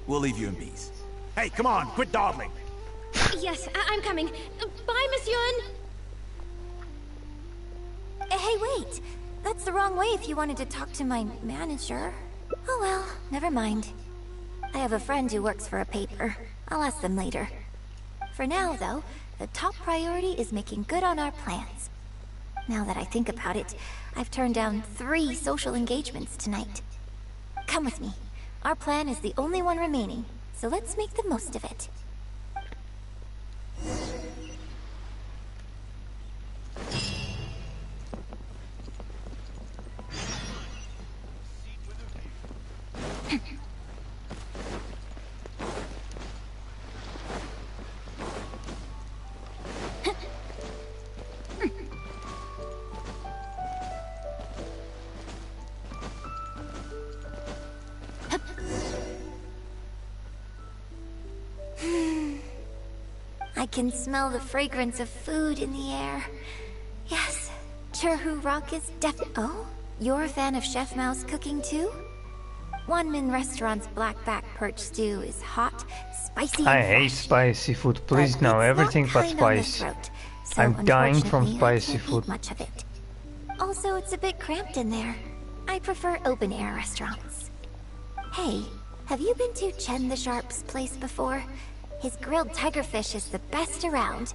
Speaker 5: We'll leave you in peace. Hey, come on, quit dawdling.
Speaker 3: Yes, I'm coming. Bye, Miss Yun!
Speaker 6: Hey, wait! That's the wrong way if you wanted to talk to my manager. Oh well, never mind. I have a friend who works for a paper. I'll ask them later. For now, though, the top priority is making good on our plans. Now that I think about it, I've turned down 3 social engagements tonight. Come with me. Our plan is the only one remaining, so let's make the most of it. I can smell the fragrance of food in the air. Yes, Churhu Rock is Oh, you're a fan of Chef Mao's cooking too? Wanmin Restaurant's blackback perch stew is hot, spicy,
Speaker 1: I
Speaker 6: and
Speaker 1: hate
Speaker 6: fresh.
Speaker 1: spicy food. Please
Speaker 6: But
Speaker 1: no,
Speaker 6: it's
Speaker 1: everything
Speaker 6: not
Speaker 1: but
Speaker 6: kind on the
Speaker 1: spicy.
Speaker 6: throat, so
Speaker 1: I'm dying from
Speaker 6: unfortunately, I
Speaker 1: spicy
Speaker 6: can't
Speaker 1: food.
Speaker 6: eat much of it. Also, it's a bit cramped in there. I prefer open-air restaurants. Hey, have you been to Chen the Sharp's place before? His grilled tigerfish is the best around.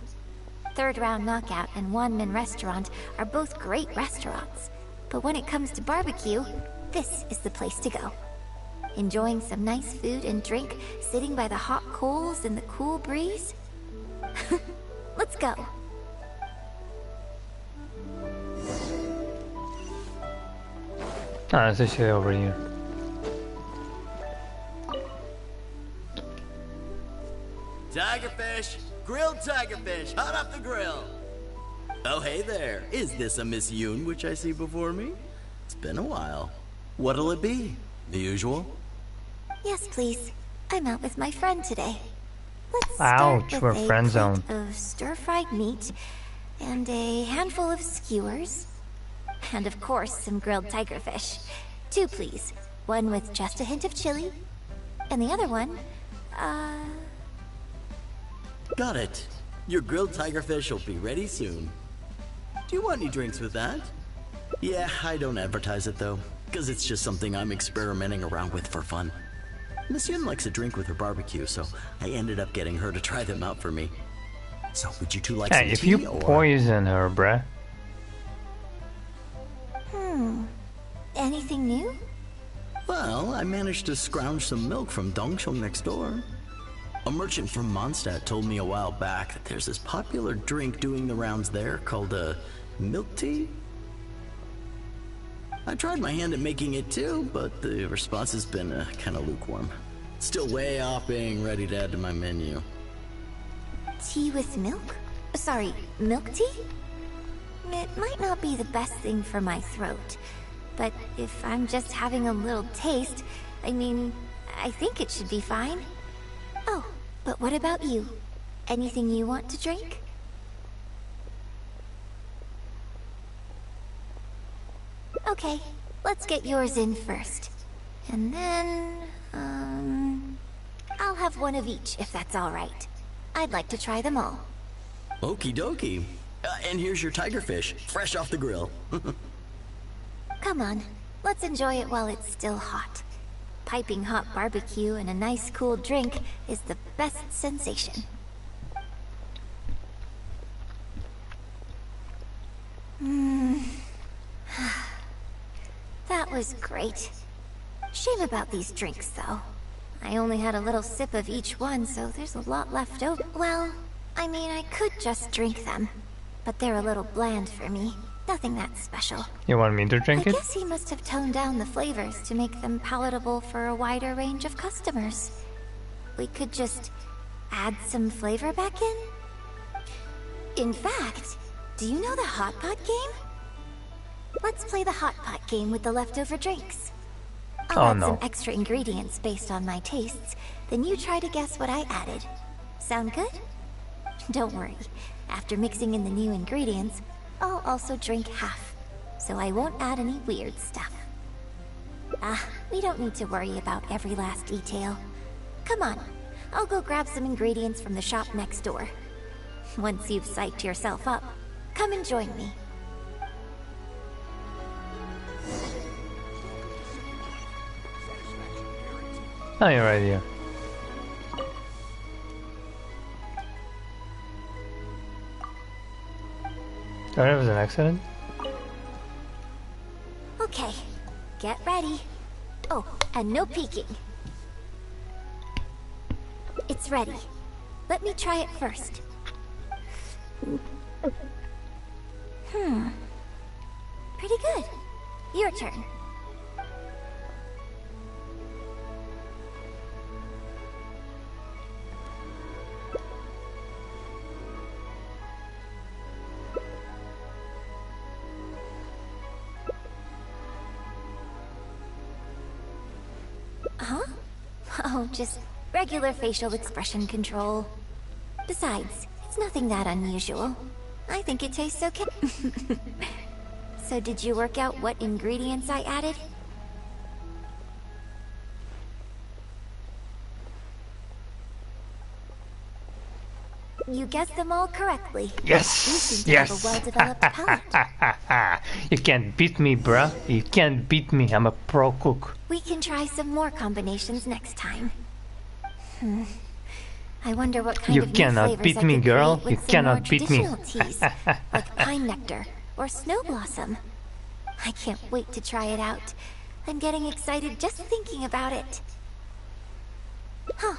Speaker 6: Third Round Knockout and Wanmin Restaurant are both great restaurants. But when it comes to barbecue, this is the place to go. Enjoying some nice food and drink, sitting by the hot coals in the cool breeze? Let's go.
Speaker 1: Ah, it's actually over here.
Speaker 9: Tigerfish! Grilled tigerfish, hot off the grill! Oh, hey there. Is this a Miss Yun which I see before me? It's been a while. What'll it be? The usual?
Speaker 6: Yes, please. I'm out with my friend today. Let's
Speaker 1: Ouch,
Speaker 6: start
Speaker 1: we're
Speaker 6: with a
Speaker 1: friend
Speaker 6: plate
Speaker 1: zone.
Speaker 6: of stir-fried meat and a handful of skewers. And of course, some grilled tigerfish. 2, please. One with just a hint of chili. And the other one,
Speaker 9: Got it. Your grilled tigerfish will be ready soon. Do you want any drinks with that? Yeah, I don't advertise it though, because it's just something I'm experimenting around with for fun. Miss Yun likes a drink with her barbecue, so I ended up getting her to try them out for me. So would you two like some
Speaker 1: Hey, if
Speaker 9: tea
Speaker 1: you
Speaker 9: or...
Speaker 1: poison her, bruh.
Speaker 6: anything new?
Speaker 9: Well, I managed to scrounge some milk from Dongsheng next door. A merchant from Mondstadt told me a while back that there's this popular drink doing the rounds there called milk tea. I tried my hand at making it too, but the response has been kind of lukewarm. Still way off being ready to add to my menu.
Speaker 6: Tea with milk? Sorry, milk tea? It might not be the best thing for my throat, but if I'm just having a little taste, I mean, I think it should be fine. Oh, but what about you? Anything you want to drink? Okay, let's get yours in first. And then, I'll have one of each if that's alright. I'd like to try them all.
Speaker 9: Okie dokie. And here's your tigerfish, fresh off the grill.
Speaker 6: Come on, let's enjoy it while it's still hot. Piping hot barbecue and a nice cool drink is the best sensation. That was great. Shame about these drinks, though. I only had a little sip of each one, so there's a lot left over. Well, I mean, I could just drink them, but they're a little bland for me. Nothing that special.
Speaker 1: You want me to drink
Speaker 6: I
Speaker 1: it?
Speaker 6: guess he must have toned down the flavors to make them palatable for a wider range of customers. We could just add some flavor back in? In fact, do you know the hot pot game? Let's play the hot pot game with the leftover drinks. I'll add some extra ingredients based on my tastes, then you try to guess what I added. Sound good? Don't worry. After mixing in the new ingredients, I'll also drink half, so I won't add any weird stuff. We don't need to worry about every last detail. Come on, I'll go grab some ingredients from the shop next door. Once you've psyched yourself up, come and join me.
Speaker 1: Oh, you're right here. Sorry, it was an accident.
Speaker 6: Okay, get ready. Oh, and no peeking. It's ready. Let me try it first. Pretty good. Your turn. Huh? Oh, just regular facial expression control. Besides, it's nothing that unusual. I think it tastes okay. So did you work out what ingredients I added? You guessed them all correctly.
Speaker 1: Yes!
Speaker 6: You seem to
Speaker 1: Yes!
Speaker 6: have a well-developed palate.
Speaker 1: You can't beat me, bruh. You can't beat me. I'm a pro cook.
Speaker 6: We can try some more combinations next time. I wonder what kind
Speaker 1: You
Speaker 6: of new
Speaker 1: cannot
Speaker 6: flavors
Speaker 1: beat
Speaker 6: I
Speaker 1: me,
Speaker 6: could
Speaker 1: girl.
Speaker 6: create
Speaker 1: You
Speaker 6: with some
Speaker 1: cannot
Speaker 6: more
Speaker 1: beat me.
Speaker 6: traditional teas, like pine nectar or snow blossom. I can't wait to try it out. I'm getting excited just thinking about it. Huh.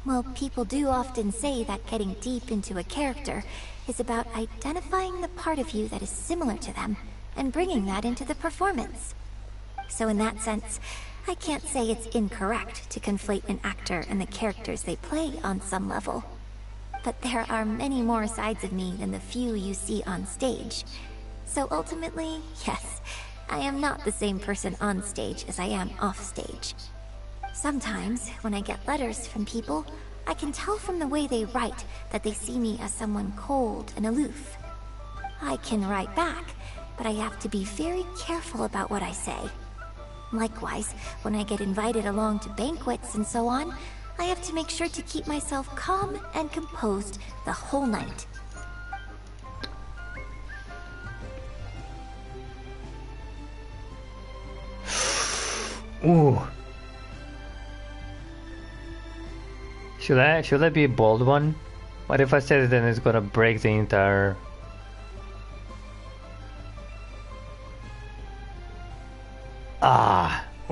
Speaker 6: Well, people do often say that getting deep into a character is about identifying the part of you that is similar to them and bringing that into the performance. So in that sense, I can't say it's incorrect to conflate an actor and the characters they play on some level. But there are many more sides of me than the few you see on stage. So ultimately, yes, I am not the same person on stage as I am off stage. Sometimes, when I get letters from people, I can tell from the way they write that they see me as someone cold and aloof. I can write back, but I have to be very careful about what I say. Likewise, when I get invited along to banquets and so on, I have to make sure to keep myself calm and composed the whole night.
Speaker 1: Ooh. Should I be a bold one? What if I said it and it's gonna break the entire...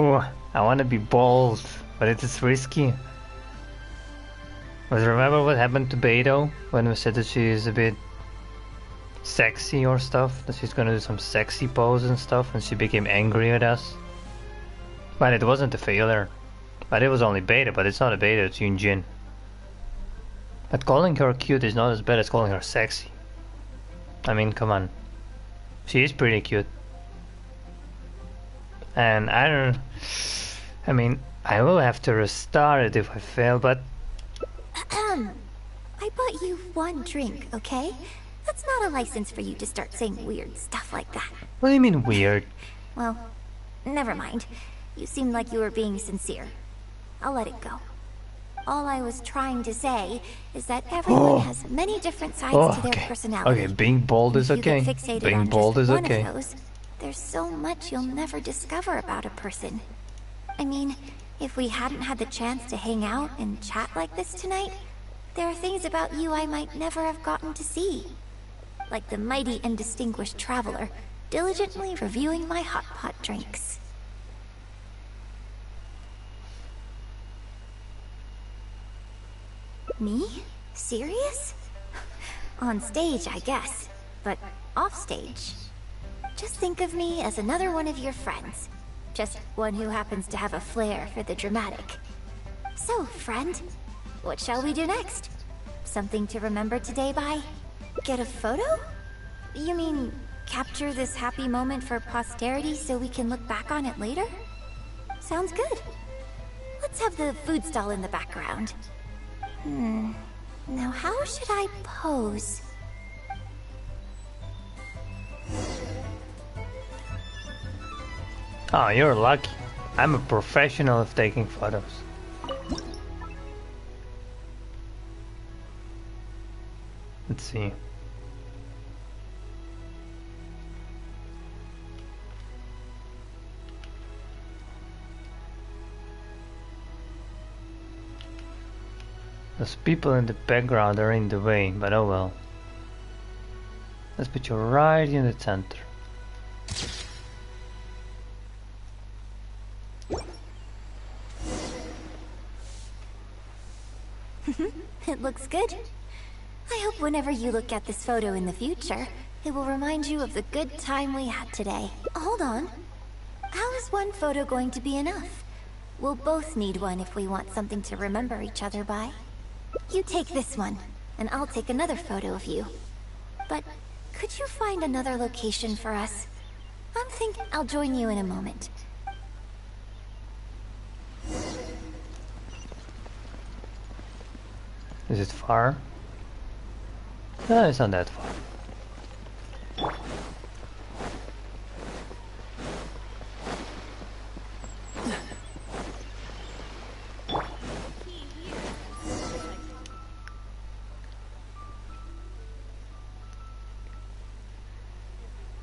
Speaker 1: Ooh, I wanna be bold, but it is risky. But remember what happened to Beidou when we said that she is a bit sexy or stuff? That she's gonna do some sexy pose and stuff, and she became angry at us? But it wasn't a failure. But it was only Beidou, but it's not a Beidou, it's Yun Jin. But calling her cute is not as bad as calling her sexy. I mean, come on. She is pretty cute. And I mean, I will have to restart it if I fail, but...
Speaker 6: I bought you one drink, okay? That's not a license for you to start saying weird stuff like that.
Speaker 1: What do you mean weird?
Speaker 6: well, never mind. You seemed like you were being sincere. I'll let it go. All I was trying to say is that everyone has many different sides to their personality.
Speaker 1: Okay, being bold is okay.
Speaker 6: If you get fixated
Speaker 1: Being
Speaker 6: on
Speaker 1: bold
Speaker 6: just
Speaker 1: is
Speaker 6: one
Speaker 1: okay.
Speaker 6: of those, there's so much you'll never discover about a person. I mean, if we hadn't had the chance to hang out and chat like this tonight, there are things about you I might never have gotten to see. Like the mighty and distinguished traveler, diligently reviewing my hot pot drinks. Me? Serious? On stage, I guess. But off stage. Just think of me as another one of your friends. Just one who happens to have a flair for the dramatic. So, friend, what shall we do next? Something to remember today by? Get a photo? You mean, capture this happy moment for posterity so we can look back on it later? Sounds good. Let's have the food stall in the background. Now how should I pose?
Speaker 1: Oh, you're lucky. I'm a professional of taking photos. Let's see. Those people in the background are in the way, but oh well. Let's put you right in the center.
Speaker 6: It looks good. I hope whenever you look at this photo in the future, it will remind you of the good time we had today. Hold on. How is one photo going to be enough? We'll both need one if we want something to remember each other by. You take this one, and I'll take another photo of you. But could you find another location for us? I'm thinking I'll join you in a moment.
Speaker 1: Is it far? No, it's not that far.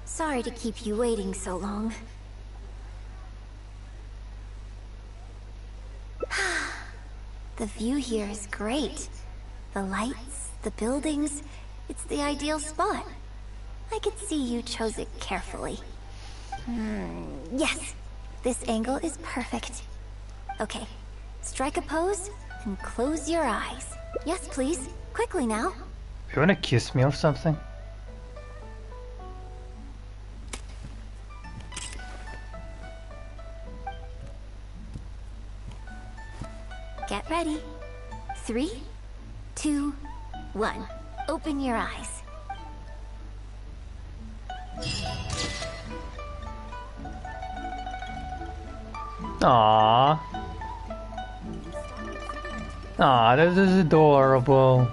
Speaker 6: Sorry to keep you waiting so long. The view here is great. The lights, the buildings, it's the ideal spot. I could see you chose it carefully. Yes, this angle is perfect. Okay, strike a pose and close your eyes. Yes, please. Quickly now.
Speaker 1: You wanna kiss me or something?
Speaker 6: Get ready. 3, 2, 1. Open your eyes.
Speaker 1: Aww. Aw, this is adorable.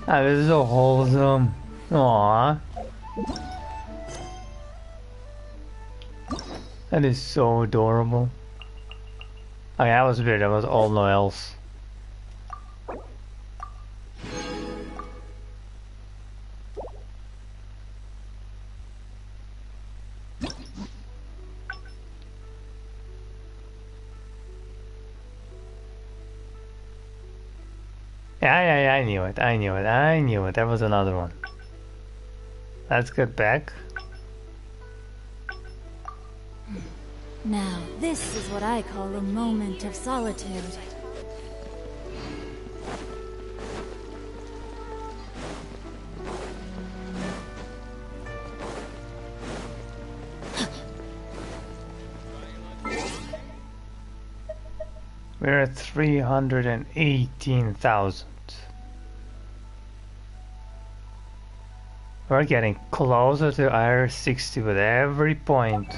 Speaker 1: Ah, this is so wholesome. Aww. That is so adorable. Okay, that was weird, that was all no else. Yeah, I knew it, I knew it, there was another one. Let's get back.
Speaker 2: Now, this is what I call a moment of solitude.
Speaker 1: We're at 318,000. We're getting closer to IR60 with every point.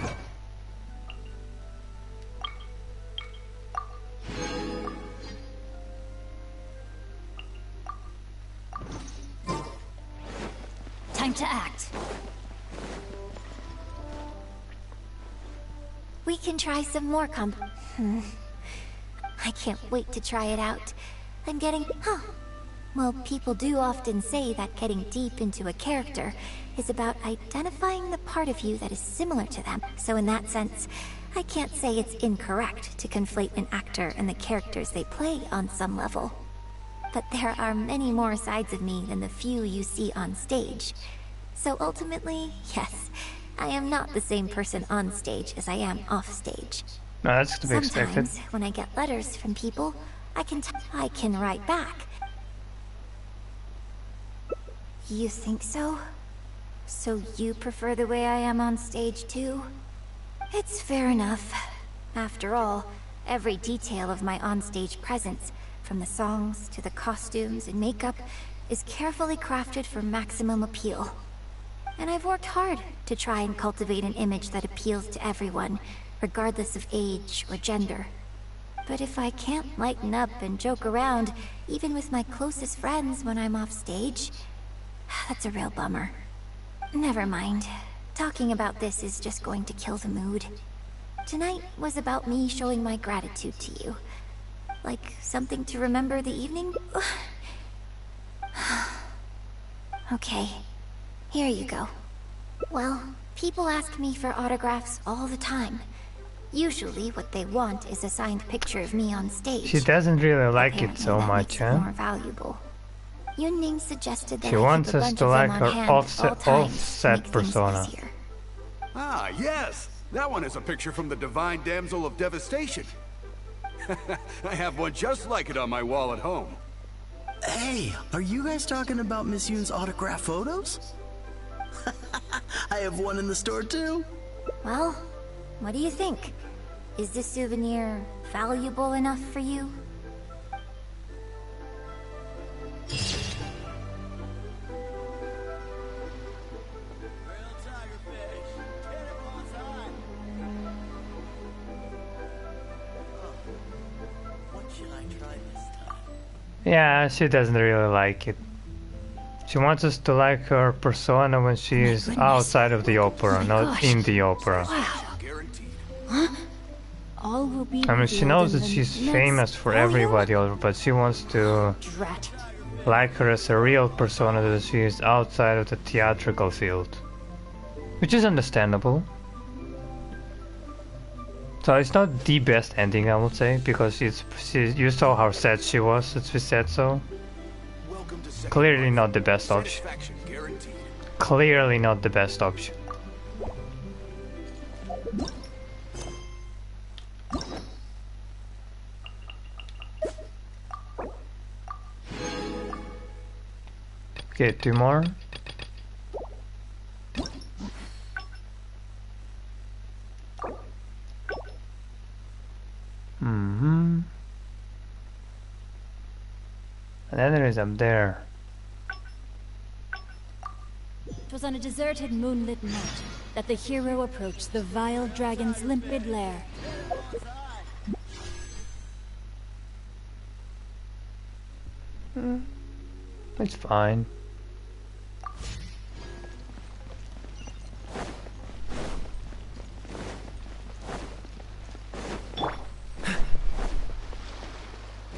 Speaker 6: time to act. We can try some more I can't wait to try it out. I'm getting... Well, people do often say that getting deep into a character is about identifying the part of you that is similar to them. So in that sense, I can't say it's incorrect to conflate an actor and the characters they play on some level. But there are many more sides of me than the few you see on stage. So ultimately, yes, I am not the same person on stage as I am off stage.
Speaker 1: No, that's to be expected.
Speaker 6: Sometimes, when I get letters from people, I can write back. You think so? So you prefer the way I am on stage too? It's fair enough. After all, every detail of my onstage presence, from the songs to the costumes and makeup, is carefully crafted for maximum appeal. And I've worked hard to try and cultivate an image that appeals to everyone, regardless of age or gender. But if I can't lighten up and joke around, even with my closest friends when I'm off stage, that's a real bummer. Never mind. Talking about this is just going to kill the mood. Tonight was about me showing my gratitude to you. Like something to remember the evening? Okay, here you go. Well, people ask me for autographs all the time. Usually what they want is a signed picture of me on stage.
Speaker 1: She doesn't really like it so much, huh?
Speaker 6: More valuable. Yun Jin suggested that
Speaker 1: She
Speaker 6: I
Speaker 1: wants
Speaker 6: keep a
Speaker 1: us
Speaker 6: bunch
Speaker 1: to
Speaker 6: of
Speaker 1: like
Speaker 6: them on
Speaker 1: her
Speaker 6: hand at all times to make things
Speaker 1: persona.
Speaker 6: easier.
Speaker 10: Ah, yes! That one is a picture from the Divine Damsel of Devastation. I have one just like it on my wall at home.
Speaker 9: Hey, are you guys talking about Miss Yun's autograph photos? I have one in the store too.
Speaker 6: Well, what do you think? Is this souvenir valuable enough for you?
Speaker 1: Yeah, she doesn't really like it. She wants us to like her persona when she is outside of the opera, not in the opera.
Speaker 2: Huh? All will be
Speaker 1: I mean, she knows that she's famous for everybody else, but she wants to
Speaker 2: Drat.
Speaker 1: like her as a real persona that she is outside of the theatrical field. Which is understandable. So it's not the best ending, I would say, because you saw how sad she was that she said so. Clearly not the best option. Clearly not the best option. Okay, 2 more. And then there is up there.
Speaker 2: It was on a deserted moonlit night that the hero approached the vile dragon's limpid lair.
Speaker 1: It's fine.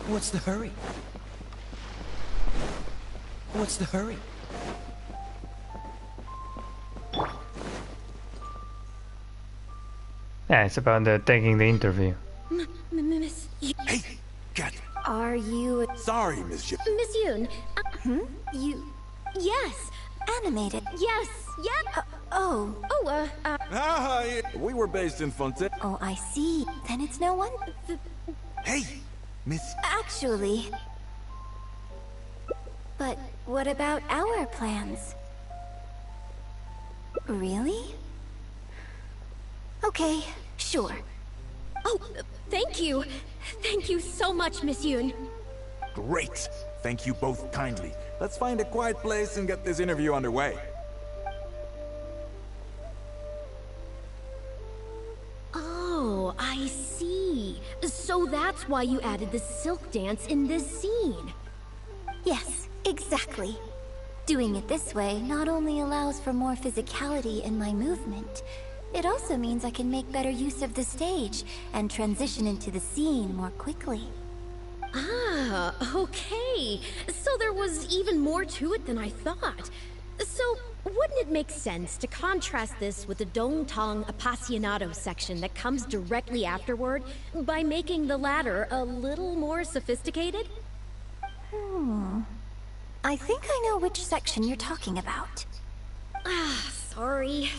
Speaker 7: What's the hurry? What's the hurry?
Speaker 1: Yeah, it's about taking the interview.
Speaker 3: Miss...
Speaker 10: Hey, Cat.
Speaker 6: Are you...
Speaker 5: Sorry, Miss Yun.
Speaker 3: Miss Yun.
Speaker 6: You...
Speaker 3: Yes.
Speaker 6: animated?
Speaker 3: Yes. Yep.
Speaker 6: Oh.
Speaker 5: Hi. We were based in Fontaine.
Speaker 6: Oh, I see. Then it's no one...
Speaker 5: Hey, Miss...
Speaker 6: Actually... But what about our plans? Really? Okay, sure.
Speaker 3: Oh, thank you. Thank you so much, Miss Yun.
Speaker 5: Great. Thank you both kindly. Let's find a quiet place and get this interview underway.
Speaker 3: Oh, I see. So that's why you added the silk dance in this scene.
Speaker 6: Yes, exactly. Doing it this way not only allows for more physicality in my movement, it also means I can make better use of the stage and transition into the scene more quickly.
Speaker 3: Ah, okay. So there was even more to it than I thought. So, wouldn't it make sense to contrast this with the Dong-Tong Appassionato section that comes directly afterward by making the latter a little more sophisticated?
Speaker 6: I think I know which section you're talking about.
Speaker 3: Ah, sorry.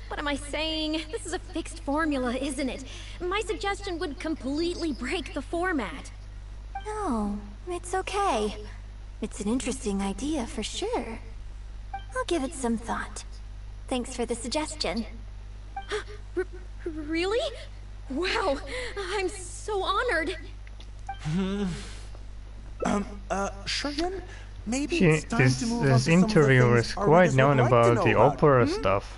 Speaker 3: What am I saying? This is a fixed formula, isn't it? My suggestion would completely break the format.
Speaker 6: No, it's okay. It's an interesting idea for sure. I'll give it some thought. Thanks for the suggestion.
Speaker 3: Really? Wow, I'm so honored.
Speaker 11: Shuryun, maybe it's time to move on to
Speaker 1: This
Speaker 11: some of the
Speaker 1: interviewer
Speaker 11: things
Speaker 1: is
Speaker 11: our
Speaker 1: quite
Speaker 11: readers would
Speaker 1: known
Speaker 11: like to
Speaker 1: about
Speaker 11: know
Speaker 1: the
Speaker 11: about.
Speaker 1: opera stuff.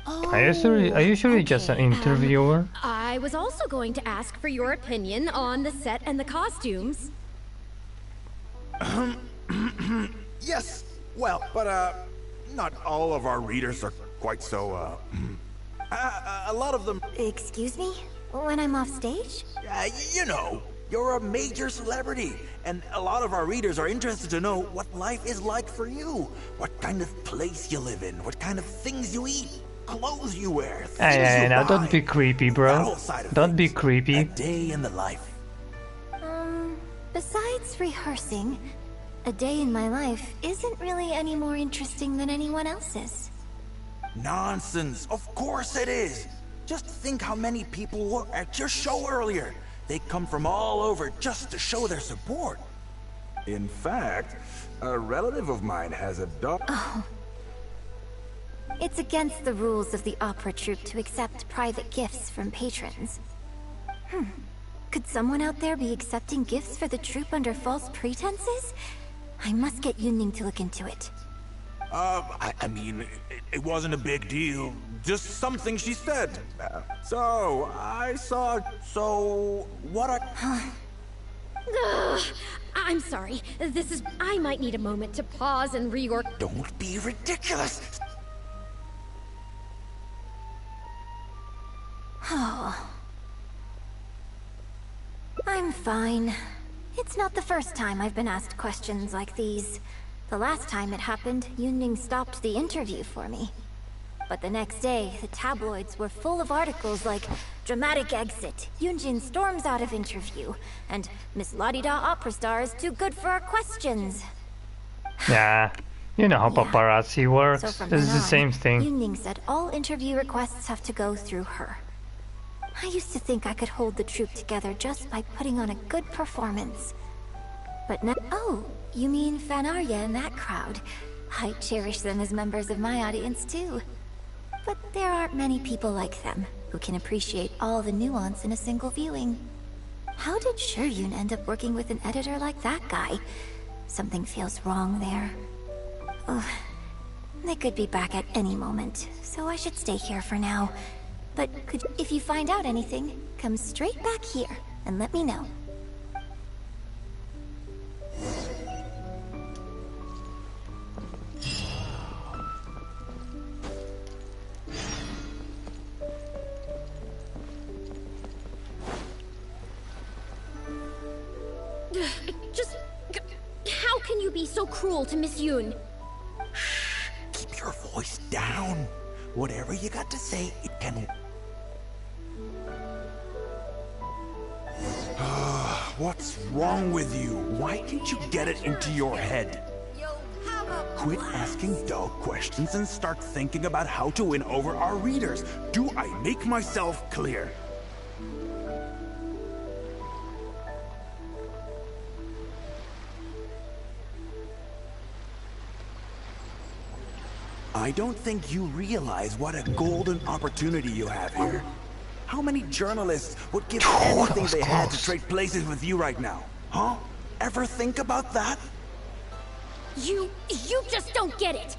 Speaker 1: Are you usually just an interviewer?
Speaker 3: I was also going to ask for your opinion on the set and the costumes.
Speaker 5: Yes, well, but not all of our readers are quite so, a lot of them...
Speaker 6: Excuse me? When I'm off stage?
Speaker 11: You know, you're a major celebrity, and a lot of our readers are interested to know what life is like for you. What kind of place you live in, what kind of things you eat, clothes you wear, things you
Speaker 1: Now
Speaker 11: buy.
Speaker 1: don't be creepy,
Speaker 11: That
Speaker 1: bro.
Speaker 11: whole side of
Speaker 1: Don't be
Speaker 11: things.
Speaker 1: creepy.
Speaker 11: A day in the life.
Speaker 6: Besides rehearsing, a day in my life isn't really any more interesting than anyone else's.
Speaker 11: Nonsense, of course it is. Just think how many people were at your show earlier. They come from all over just to show their support.
Speaker 5: In fact, a relative of mine has a daughter...
Speaker 6: It's against the rules of the opera troupe to accept private gifts from patrons. Could someone out there be accepting gifts for the troupe under false pretenses? I must get Yun to look into it.
Speaker 5: I mean, it wasn't a big deal. Just something she said. So, I saw... So, what are...
Speaker 3: Ugh, I'm sorry. I might need a moment to pause and reorg...
Speaker 11: Don't be ridiculous.
Speaker 6: I'm fine. It's not the first time I've been asked questions like these. The last time it happened, Yun stopped the interview for me. But the next day, the tabloids were full of articles like "Dramatic Exit, Yun Jin storms out of interview," and "Miss La-di-da opera star is too good for our questions."
Speaker 1: Yeah, you know how paparazzi works.
Speaker 6: So from
Speaker 1: This is
Speaker 6: then
Speaker 1: the
Speaker 6: on,
Speaker 1: same thing.
Speaker 6: Yun said all interview requests have to go through her. I used to think I could hold the troupe together just by putting on a good performance. But now... Oh, you mean Fanarya and that crowd. I cherish them as members of my audience too. But there aren't many people like them, who can appreciate all the nuance in a single viewing. How did Shuryun end up working with an editor like that guy? Something feels wrong there. Ugh. They could be back at any moment, so I should stay here for now. But if you find out anything, come straight back here and let me know.
Speaker 3: How can you be so cruel to Miss Yun?
Speaker 11: Keep your voice down. Whatever you got to say, it can...
Speaker 5: What's wrong with you? Why can't you get it into your head? Quit asking dull questions and start thinking about how to win over our readers. Do I make myself clear? I don't think you realize what a golden opportunity you have here. How many journalists would give anything they had to trade places with you right now? Huh? Ever think about that?
Speaker 3: You just don't get it.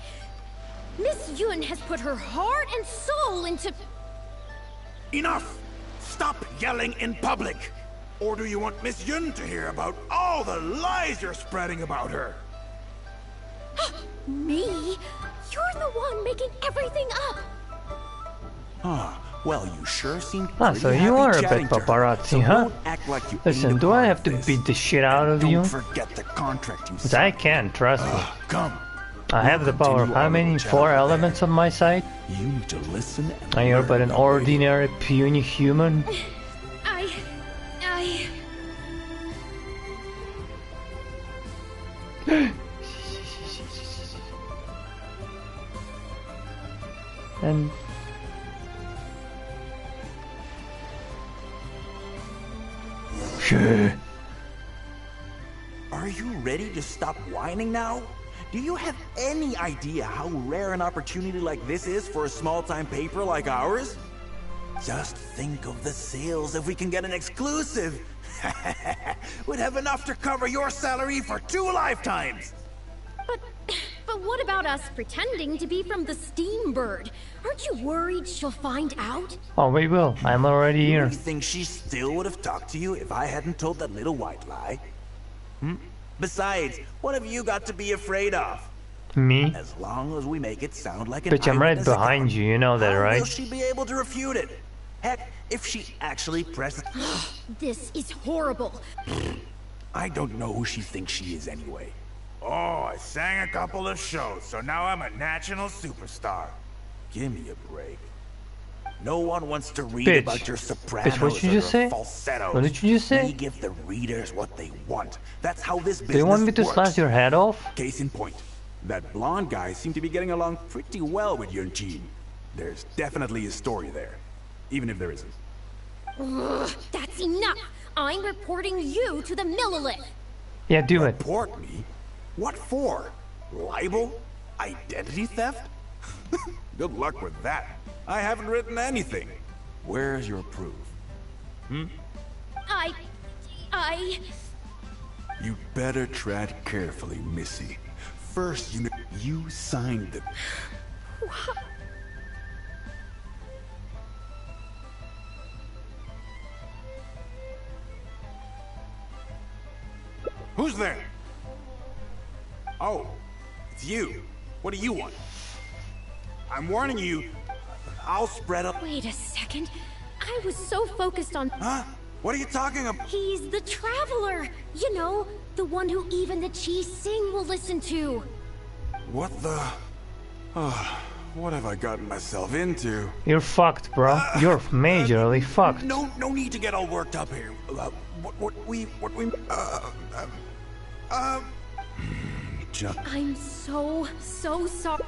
Speaker 3: Miss Yun has put her heart and soul into...
Speaker 5: Enough! Stop yelling in public! Or do you want Miss Yun to hear about all the lies you're spreading about her?
Speaker 3: Me? You're the one making everything up!
Speaker 11: Well, you sure seem
Speaker 1: Ah,
Speaker 11: pretty
Speaker 1: so you
Speaker 11: happy
Speaker 1: are a
Speaker 11: chatting
Speaker 1: bit
Speaker 11: to her.
Speaker 1: paparazzi,
Speaker 11: So
Speaker 1: huh?
Speaker 11: don't act like you
Speaker 1: Listen,
Speaker 11: ain't
Speaker 1: do
Speaker 11: a
Speaker 1: I
Speaker 11: part
Speaker 1: have
Speaker 11: of
Speaker 1: to
Speaker 11: this.
Speaker 1: beat the shit out of
Speaker 11: Don't
Speaker 1: you?
Speaker 11: forget the contract you
Speaker 1: 'Cause
Speaker 11: signed.
Speaker 1: I can't, trust me.
Speaker 11: Come.
Speaker 1: I have the power of how many? 4 elements on my side?
Speaker 11: You need to listen and
Speaker 1: And you're but
Speaker 11: learn,
Speaker 1: an
Speaker 11: young lady.
Speaker 1: ordinary, puny human? And... Sure.
Speaker 11: Are you ready to stop whining now? Do you have any idea how rare an opportunity like this is for a small-time paper like ours? Just think of the sales if we can get an exclusive. We'd have enough to cover your salary for 2 lifetimes.
Speaker 3: But what about us pretending to be from the Steambird? Aren't you worried she'll find out?
Speaker 1: Oh, we will. I'm already
Speaker 11: You
Speaker 1: here.
Speaker 11: think she still would have talked to you if I hadn't told that little white lie? Besides, what have you got to be afraid of?
Speaker 1: Me?
Speaker 11: As long as we make it sound like an
Speaker 1: Bitch, I'm right
Speaker 11: eyewitness
Speaker 1: behind
Speaker 11: account,
Speaker 1: you, you know that,
Speaker 11: how
Speaker 1: right?
Speaker 11: will she be able to refute it? Heck, if she actually presses...
Speaker 3: This is horrible.
Speaker 11: I don't know who she thinks she is anyway.
Speaker 12: Oh, I sang a couple of shows, so now I'm a national superstar.
Speaker 11: Give me a break. No one wants to read
Speaker 1: Bitch.
Speaker 11: about your sopranos
Speaker 1: Bitch, what you
Speaker 11: or
Speaker 1: just
Speaker 11: your
Speaker 1: say?
Speaker 11: falsettos.
Speaker 1: What did you just say?
Speaker 11: We give the readers what they want. That's how this business
Speaker 1: Do you want me to
Speaker 11: works.
Speaker 1: slash your head off?
Speaker 5: Case in point, that blonde guy seemed to be getting along pretty well with Yun Jin. There's definitely a story there, even if there isn't.
Speaker 3: Ugh, that's enough! I'm reporting you to the Millilith!
Speaker 1: Yeah, do it.
Speaker 5: Report me? What for? Libel? Identity theft? Good luck with that. I haven't written anything.
Speaker 11: Where's your proof?
Speaker 3: I...
Speaker 5: You better tread carefully, Missy. First, you signed the... Who's there? Oh, it's you. What do you want? I'm warning you, I'll spread up...
Speaker 3: Wait a second. I was so focused on...
Speaker 5: Huh? What are you talking about?
Speaker 3: He's the Traveler! You know, the one who even the Chi Sing will listen to.
Speaker 5: What the... what have I gotten myself into?
Speaker 1: You're fucked, bro. You're majorly fucked.
Speaker 11: No need to get all worked up here.
Speaker 3: I'm so sorry.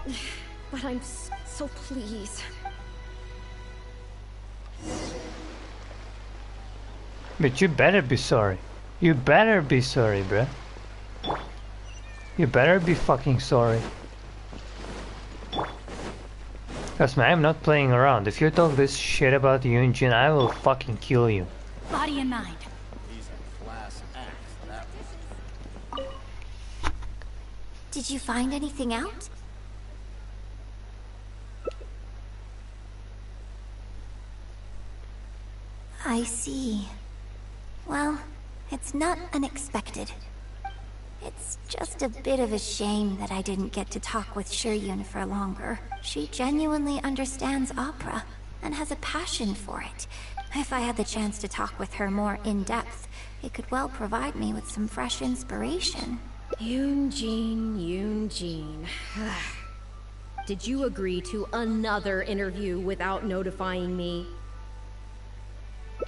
Speaker 3: But I'm so pleased.
Speaker 1: But you better be sorry. You better be sorry, bruh. You better be fucking sorry. Cause man, I'm not playing around. If you talk this shit about Yun Jin, I will fucking kill you.
Speaker 4: Body and mind.
Speaker 6: Did you find anything out? I see. Well, it's not unexpected. It's just a bit of a shame that I didn't get to talk with Shiryun for longer. She genuinely understands opera and has a passion for it. If I had the chance to talk with her more in depth, it could well provide me with some fresh inspiration.
Speaker 3: Yun Jin. Did you agree to another interview without notifying me?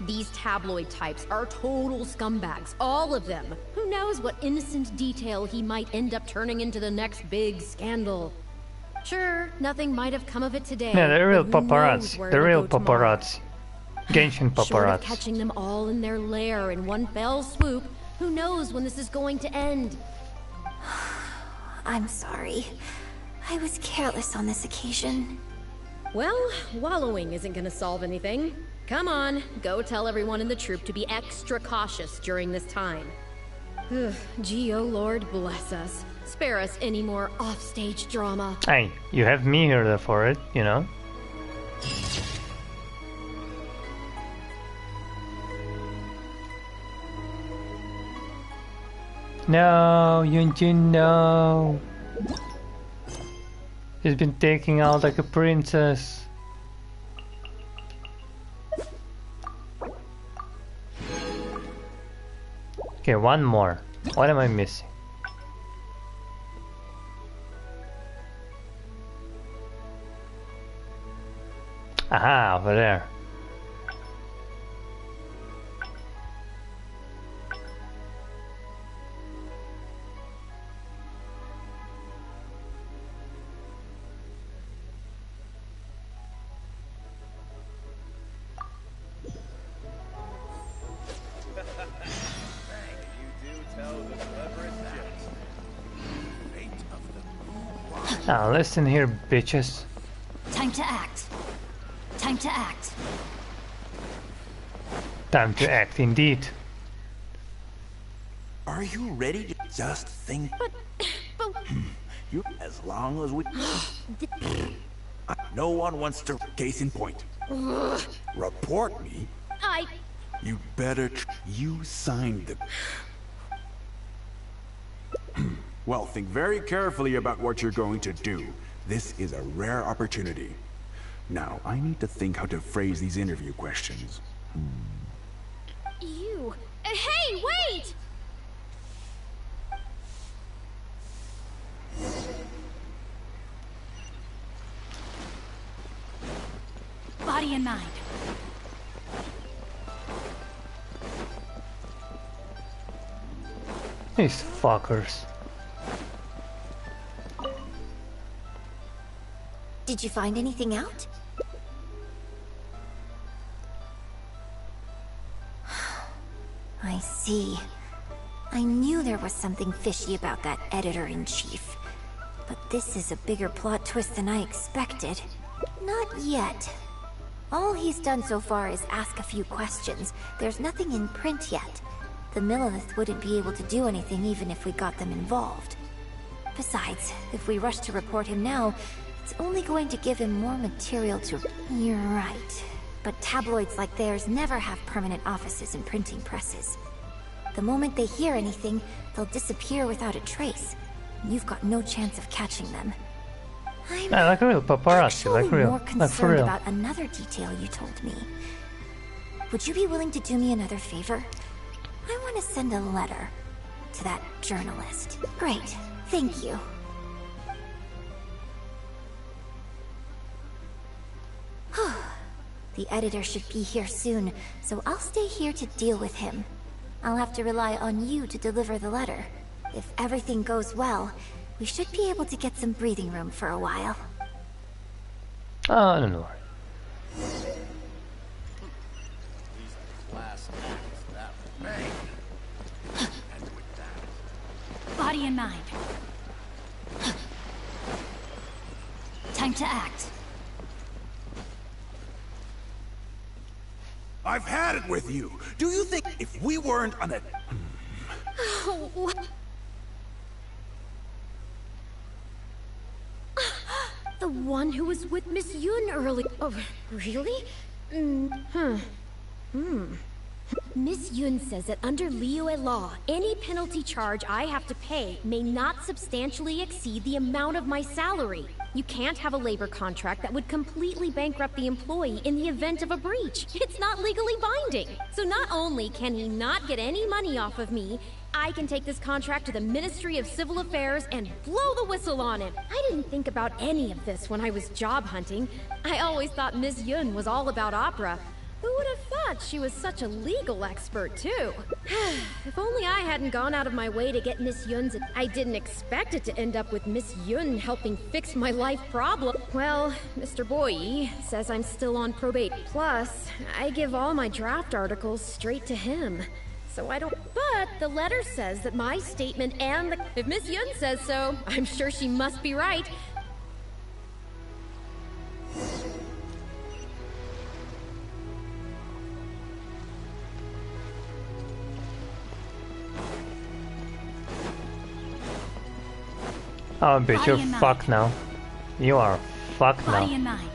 Speaker 3: These tabloid types are total scumbags, all of them. Who knows what innocent detail he might end up turning into the next big scandal. Sure, nothing might have come of it today.
Speaker 1: Yeah, they're real
Speaker 3: but who knows
Speaker 1: paparazzi.
Speaker 3: where
Speaker 1: They're
Speaker 3: it'll
Speaker 1: real
Speaker 3: go tomorrow.
Speaker 1: paparazzi. Genshin
Speaker 3: Short of
Speaker 1: paparazzi.
Speaker 3: catching them all in their lair in one fell swoop, who knows when this is going to end?
Speaker 6: I'm sorry. I was careless on this occasion.
Speaker 3: Well, wallowing isn't gonna solve anything. Come on, go tell everyone in the troupe to be extra cautious during this time. Gee, oh Lord, bless us. Spare us any more offstage drama.
Speaker 1: Hey, you have me here for it, you know? No, Yun Jin, no. She's been taking out like a princess. Okay, one more. What am I missing? Aha, over there. Now listen here, bitches.
Speaker 2: Time to act. Time to act.
Speaker 1: Time to act, indeed.
Speaker 11: Are you ready to just think?
Speaker 3: But
Speaker 11: You, as long as we... No one wants to... Case in point. Report me. You better... You signed the...
Speaker 10: Well, think very carefully about what you're going to do. This is a rare opportunity. Now, I need to think how to phrase these interview questions.
Speaker 3: You... Hey, wait!
Speaker 2: Body and mind.
Speaker 1: These fuckers.
Speaker 6: Did you find anything out? I see. I knew there was something fishy about that editor-in-chief. But this is a bigger plot twist than I expected. Not yet. All he's done so far is ask a few questions. There's nothing in print yet. The Millilith wouldn't be able to do anything even if we got them involved. Besides, if we rush to report him now, it's only going to give him more material to... You're right. But tabloids like theirs never have permanent offices and printing presses. The moment they hear anything, they'll disappear without a trace. You've got no chance of catching them. I'm
Speaker 1: like a real paparazzi, like real,
Speaker 6: more
Speaker 1: like
Speaker 6: concerned
Speaker 1: for real.
Speaker 6: about another detail you told me. Would you be willing to do me another favor? I want to send a letter to that journalist. Great, thank you. The editor should be here soon, so I'll stay here to deal with him. I'll have to rely on you to deliver the letter. If everything goes well, we should be able to get some breathing room for a while.
Speaker 1: Oh, don't worry.
Speaker 2: Body and mind. Time to act.
Speaker 11: I've had it with you. Do you think if we weren't on a...
Speaker 3: The one who was with Miss Yun earlier. Oh, really? Miss Yun says that under Liyue law, any penalty charge I have to pay may not substantially exceed the amount of my salary. You can't have a labor contract that would completely bankrupt the employee in the event of a breach. It's not legally binding. So not only can he not get any money off of me, I can take this contract to the Ministry of Civil Affairs and blow the whistle on him. I didn't think about any of this when I was job hunting. I always thought Miss Yun was all about opera. Who would have thought she was such a legal expert, too? If only I hadn't gone out of my way to get Miss Yun's... I didn't expect it to end up with Miss Yun helping fix my life problem. Well, Mr. Boyi says I'm still on probate. Plus, I give all my draft articles straight to him. So I don't... But the letter says that my statement and the... If Miss Yun says so, I'm sure she must be right.
Speaker 1: Oh, bitch, you're fucked now. You are fucked now.
Speaker 2: Body and mind.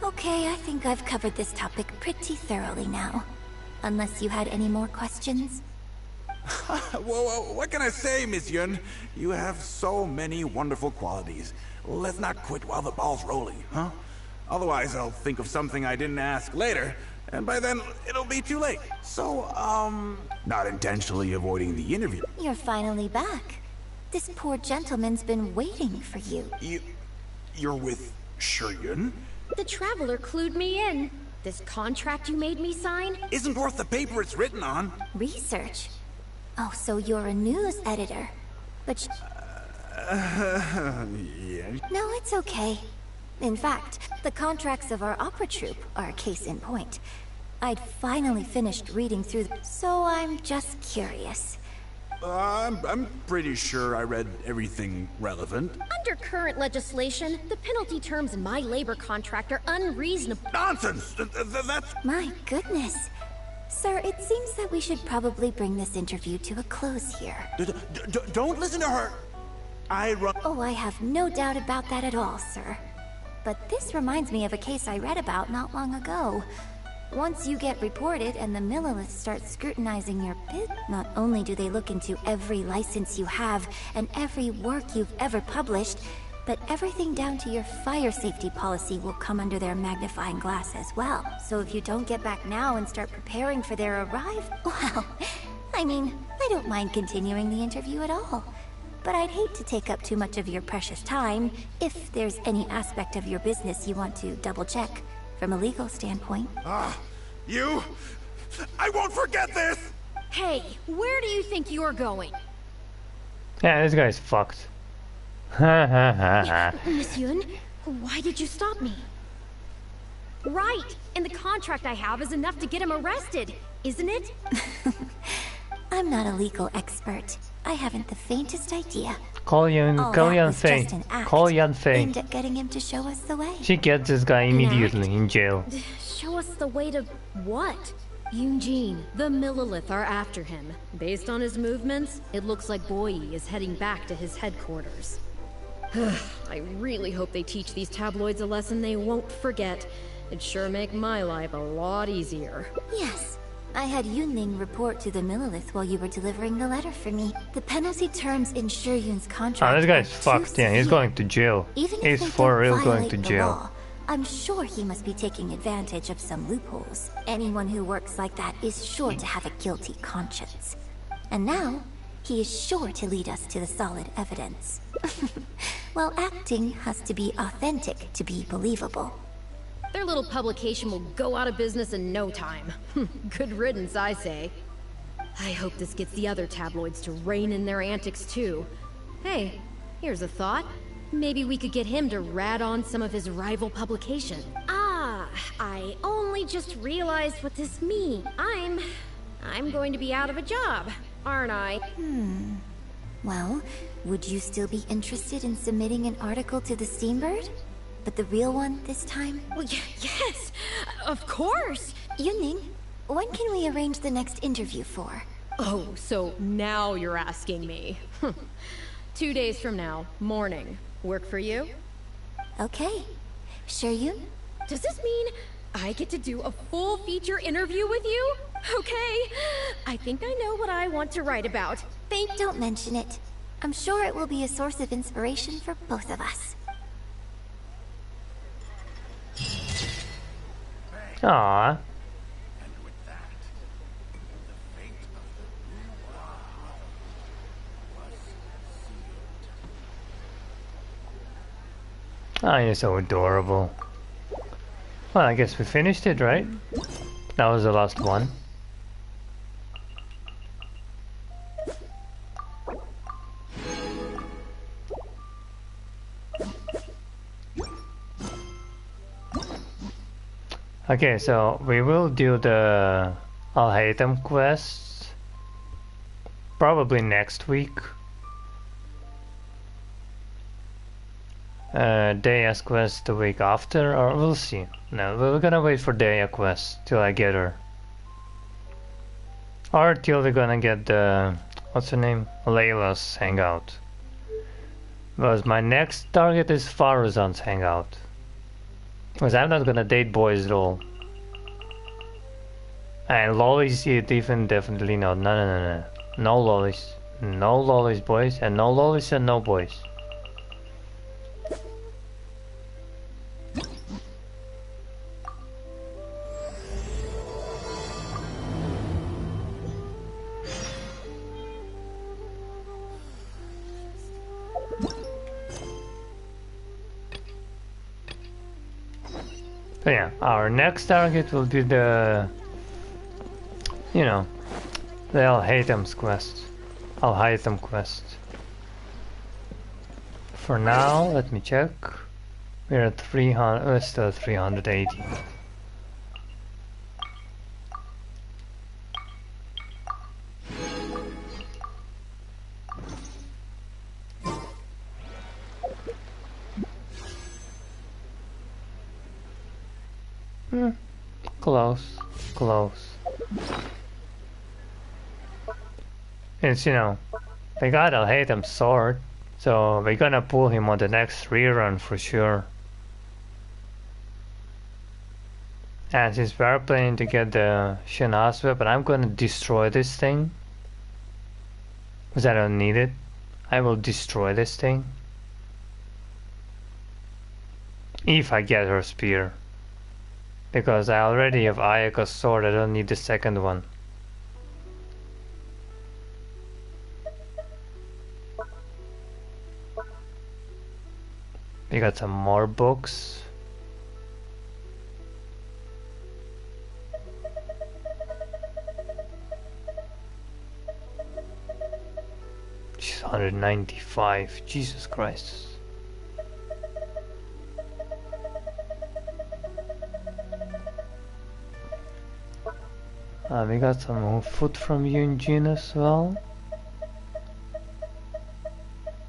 Speaker 6: Okay, I think I've covered this topic pretty thoroughly now. Unless you had any more questions?
Speaker 5: Well, what can I say, Miss Yun? You have so many wonderful qualities. Let's not quit while the ball's rolling, huh? Otherwise, I'll think of something I didn't ask later, and by then, it'll be too late. So, not intentionally avoiding the interview.
Speaker 6: You're finally back. This poor gentleman's been waiting for you.
Speaker 5: You're with Yun?
Speaker 3: The Traveler clued me in. This contract you made me sign
Speaker 5: isn't worth the paper it's written on.
Speaker 6: Research? Oh, so you're a news editor. But
Speaker 5: yeah.
Speaker 6: No, it's okay. In fact, the contracts of our opera troupe are a case in point. I'd finally finished reading through so I'm just curious.
Speaker 5: I'm pretty sure I read everything relevant.
Speaker 3: Under current legislation, the penalty terms in my labor contract are unreasonable.
Speaker 5: Nonsense! That's...
Speaker 6: My goodness. Sir, it seems that we should probably bring this interview to a close here.
Speaker 5: Don't listen to her!
Speaker 6: Oh, I have no doubt about that at all, sir. But this reminds me of a case I read about not long ago. Once you get reported and the Millilith starts scrutinizing your bid, not only do they look into every license you have and every work you've ever published, but everything down to your fire safety policy will come under their magnifying glass as well. So if you don't get back now and start preparing for their arrival, well, I mean, I don't mind continuing the interview at all. But I'd hate to take up too much of your precious time if there's any aspect of your business you want to double-check from a legal standpoint.
Speaker 5: I won't forget this!
Speaker 3: Hey, where do you think you're going?
Speaker 1: Yeah, this guy's fucked. Ha ha ha ha.
Speaker 3: Miss Yun, why did you stop me? Right, and the contract I have is enough to get him arrested, isn't it?
Speaker 6: I'm not a legal expert. I haven't the faintest idea.
Speaker 1: Call Yun Fei. Call Yun Fei.
Speaker 6: Aimed at getting him to show us the way.
Speaker 1: She gets this guy immediately in jail.
Speaker 3: Show us the way to what? Yun Jin, the Millilith are after him. Based on his movements, it looks like Boyi is heading back to his headquarters. I really hope they teach these tabloids a lesson they won't forget. It'd sure make my life a lot easier.
Speaker 6: Yes. I had Yunling report to the Millilith while you were delivering the letter for me. The penalty terms in Yun's contract.
Speaker 1: Oh, this guy's fucked. Yeah, he's going to jail. He's for real going to jail.
Speaker 6: Law, I'm sure he must be taking advantage of some loopholes. Anyone who works like that is sure to have a guilty conscience. And now, he is sure to lead us to the solid evidence. Well, acting has to be authentic to be believable.
Speaker 3: Their little publication will go out of business in no time. Good riddance, I say. I hope this gets the other tabloids to rein in their antics too. Hey, here's a thought. Maybe we could get him to rat on some of his rival publication. Ah, I only just realized what this means. I'm going to be out of a job, aren't I?
Speaker 6: Well, would you still be interested in submitting an article to the Steambird? But the real one this time?
Speaker 3: Well, yes, of course.
Speaker 6: Yunning, when can we arrange the next interview for?
Speaker 3: Oh, so now you're asking me. 2 days from now, morning. Work for you?
Speaker 6: Okay. Sure, Yun?
Speaker 3: Does this mean I get to do a full feature interview with you? Okay. I think I know what I want to write about.
Speaker 6: Don't mention it. I'm sure it will be a source of inspiration for both of us.
Speaker 1: Aww. Oh, you're so adorable. Well, I guess we finished it, right? That was the last one. Okay, so we will do the Al-Haytham quest probably next week. Deya's quest the week after, or we'll see. No, we're gonna wait for Deya quest till I get her. Or till we're gonna get the, what's her name? Layla's hangout. Because my next target is Faruzan's hangout. Because I'm not gonna date boys at all. And Lolly's it even definitely not. No. No lollies. No lollies, boys, and no lollies and no boys. So yeah, our next target will be the, you know, the Al-Haytham's quest. Al-Haytham quest. For now, let me check. We're at 300, we're still at 380. Close, close. It's, you know, they got Al-Haytham's sword, so we're gonna pull him on the next rerun for sure. And since we're planning to get the Shinaz weapon, I'm gonna destroy this thing. Because I don't need it. I will destroy this thing. If I get her spear. Because I already have Ayaka's sword, I don't need the second one. We got some more books. She's 195, Jesus Christ. We got some food from Yun Jin as well.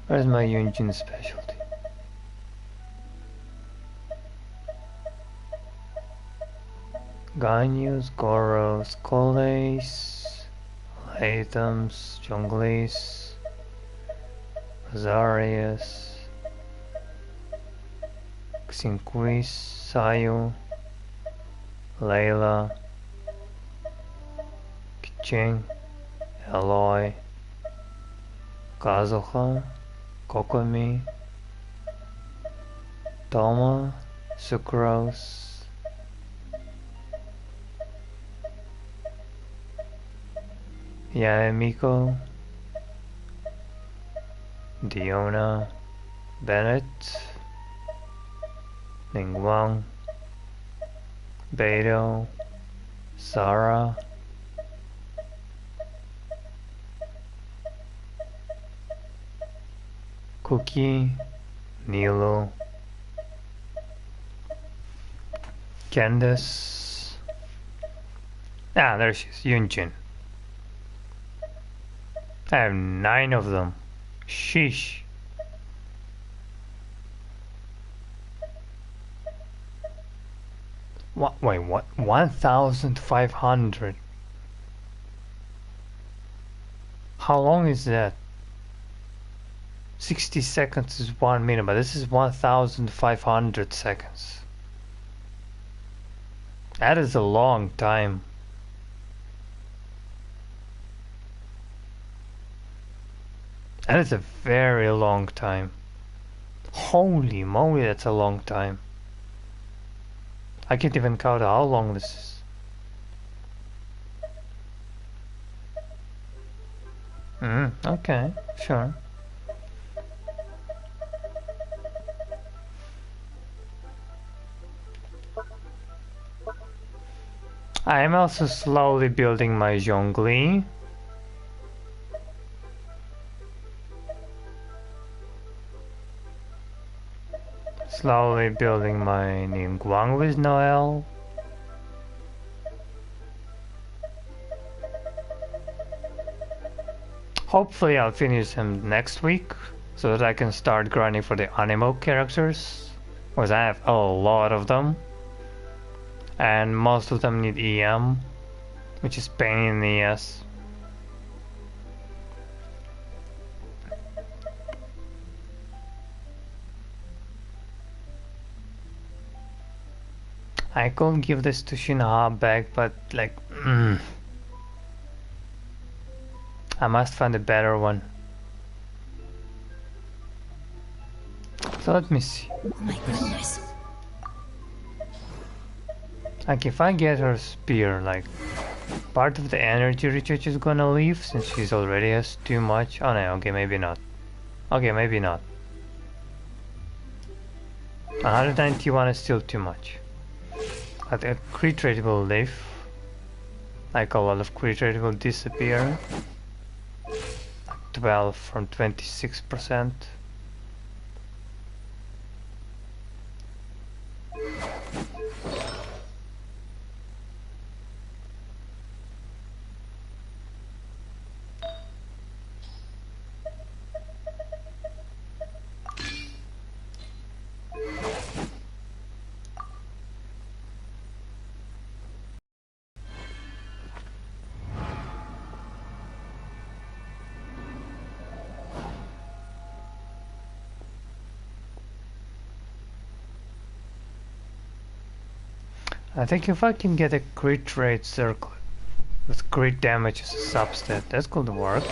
Speaker 1: Where's my Yun Jin specialty? Ganyus, Goros, Coles, Haythams, Jungles, Azarias, Xinquis, Sayu, Layla, Kiching, Eloy, Kazuha, Kokomi, Toma, Sucrose, Yaemiko, Diona, Bennett, Ningguang, Beidou, Sarah, Cookie, Nilo, Candace. Ah, there she is, Yun Jin. I have 9 of them. Sheesh. What? Wait, what? 1,500. How long is that? 60 seconds is 1 minute, but this is 1,500 seconds. That is a long time. That is a very long time. Holy moly, that's a long time. I can't even count how long this is. Okay, sure. I am also slowly building my Zhongli. Slowly building my Ningguang with Noel. Hopefully I'll finish him next week, so that I can start grinding for the Animo characters, because I have a lot of them. And most of them need EM, which is pain in the ass. I could give this to Shinoha back, but like, I must find a better one. So let me see.
Speaker 2: Oh my goodness.
Speaker 1: Like if I get her spear, like part of the energy recharge is gonna leave since she's already has too much. Oh no, okay, maybe not. Okay, maybe not. 191 is still too much. But a crit rate will live. Like a lot of crit rate will disappear. 12 from 26%. I think if I can get a crit rate circle with crit damage as a substat, that's going to work.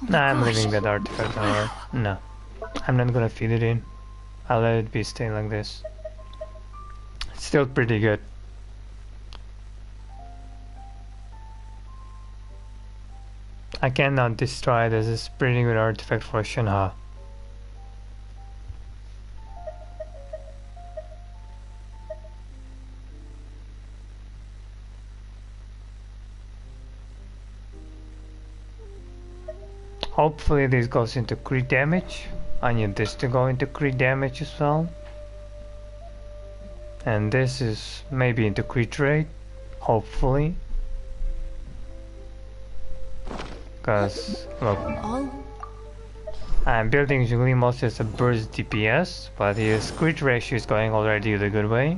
Speaker 1: Nah, I'm leaving that artifact on her. No, I'm not gonna feed it in. I'll let it be stay like this. It's still pretty good. I cannot destroy this. It's a pretty good artifact for Shinha. Hopefully this goes into crit damage. I need this to go into crit damage as well. And this is maybe into crit rate. Hopefully. Because, look, I'm building Zhongli mostly as a burst DPS, but his crit ratio is going already the good way.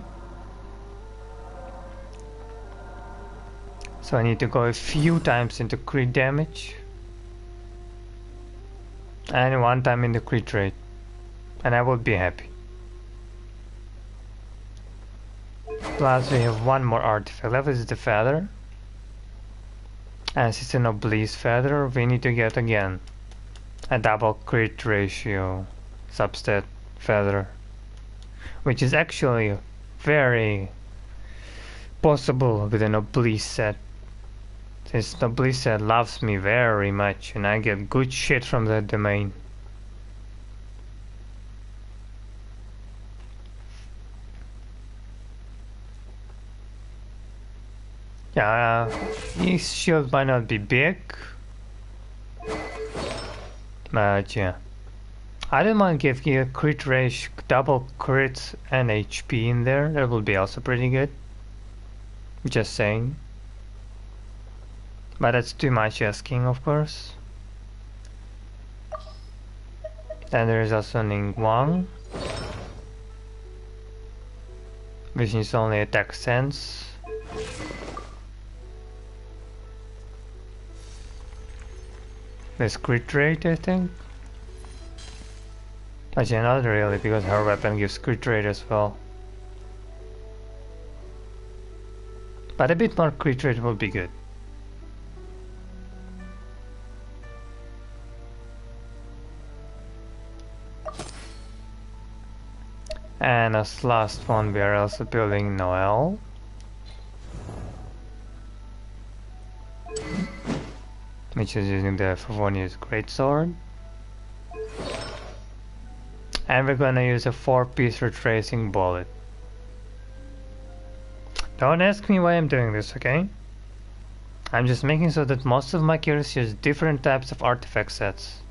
Speaker 1: So I need to go a few times into crit damage. And one time in the crit rate. And I will be happy. Plus we have one more artifact left, is the feather. As it's an oblique feather, we need to get again a double crit ratio substat feather, which is actually very possible with an oblique set. This oblique set loves me very much and I get good shit from that domain. Yeah, his shield might not be big, but yeah. I don't mind giving a crit range, double crit and HP in there, that will be also pretty good. Just saying. But that's too much asking, of course. Then there is also Ning Wang, which is only attack sense. This crit rate, I think. Actually, not really, because her weapon gives crit rate as well. But a bit more crit rate will be good. And as last one, we are also building Noel. Which is using the Favonius Greatsword. And we're gonna use a 4-piece retracing bullet. Don't ask me why I'm doing this, okay? I'm just making so that most of my characters use different types of artifact sets.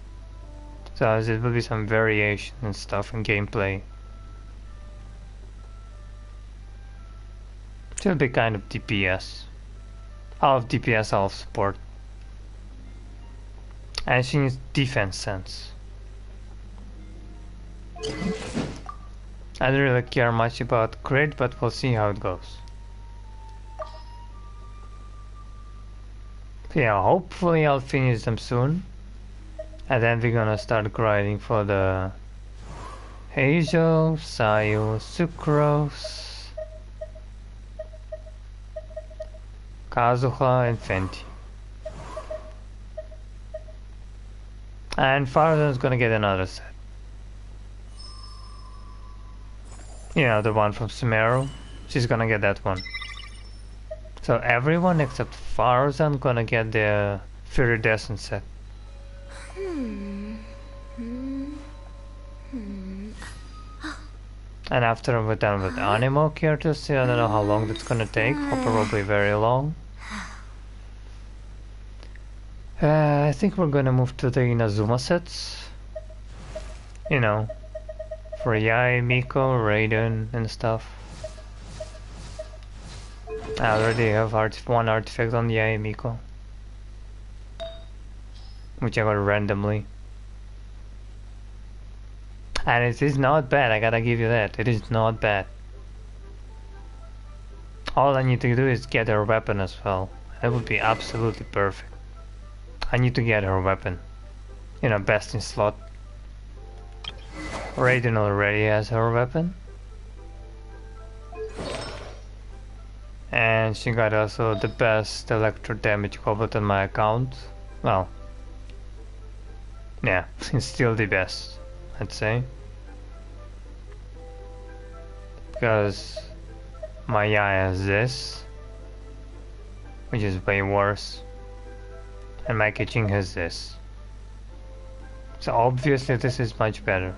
Speaker 1: So there will be some variation and stuff in gameplay. It will be kind of DPS. Half DPS, half support. And she needs defense sense. I don't really care much about crit, but we'll see how it goes. So yeah, hopefully I'll finish them soon. And then we're gonna start grinding for the Hazel, Sayo, Sucrose, Kazuha, and Fenty. And Farzan's gonna get another set. You know, the one from Sumeru. She's gonna get that one. So everyone except Farzan gonna get the Iridescent set. And after we're done with animal characters, I don't know how long that's gonna take, probably very long. I think we're gonna move to the Inazuma sets. You know, for Yae, Miko, Raiden, and stuff. I already have one artifact on Yae, Miko, which I got randomly. And it is not bad, I gotta give you that. It is not bad. All I need to do is get her weapon as well. That would be absolutely perfect. I need to get her weapon. You know, best in slot. Raiden already has her weapon. And she got also the best electro damage goblet on my account. Well, yeah, it's still the best, I'd say. Because my Yae has this, which is way worse. And my Keqing has this. So obviously this is much better.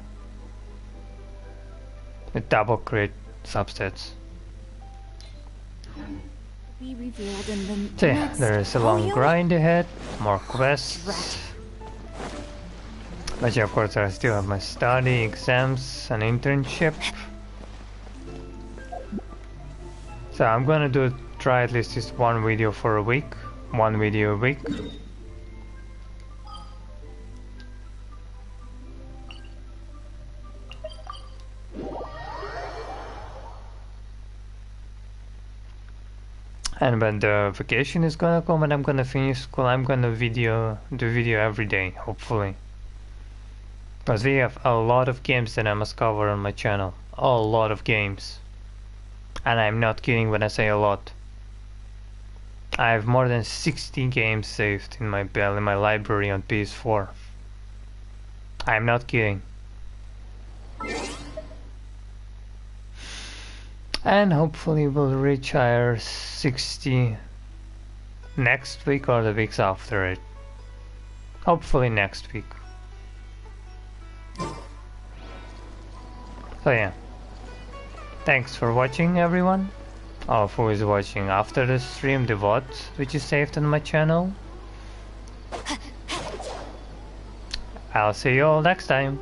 Speaker 1: With double crit substats.
Speaker 2: We revealed in the
Speaker 1: So yeah, there is a long grind ahead, more quests. But yeah, of course I still have my study, exams, and internship. So I'm gonna try at least just one video for a week. One video a week. And when the vacation is gonna come and I'm gonna finish school, I'm gonna do video every day, hopefully. Because we have a lot of games that I must cover on my channel. A lot of games. And I'm not kidding when I say a lot. I have more than 60 games saved in my library on PS4. I'm not kidding. And hopefully we'll reach our 60 next week or the weeks after it. Hopefully next week. So yeah. Thanks for watching, everyone. Or who is watching after the stream, the VOD, which is saved on my channel. I'll see you all next time.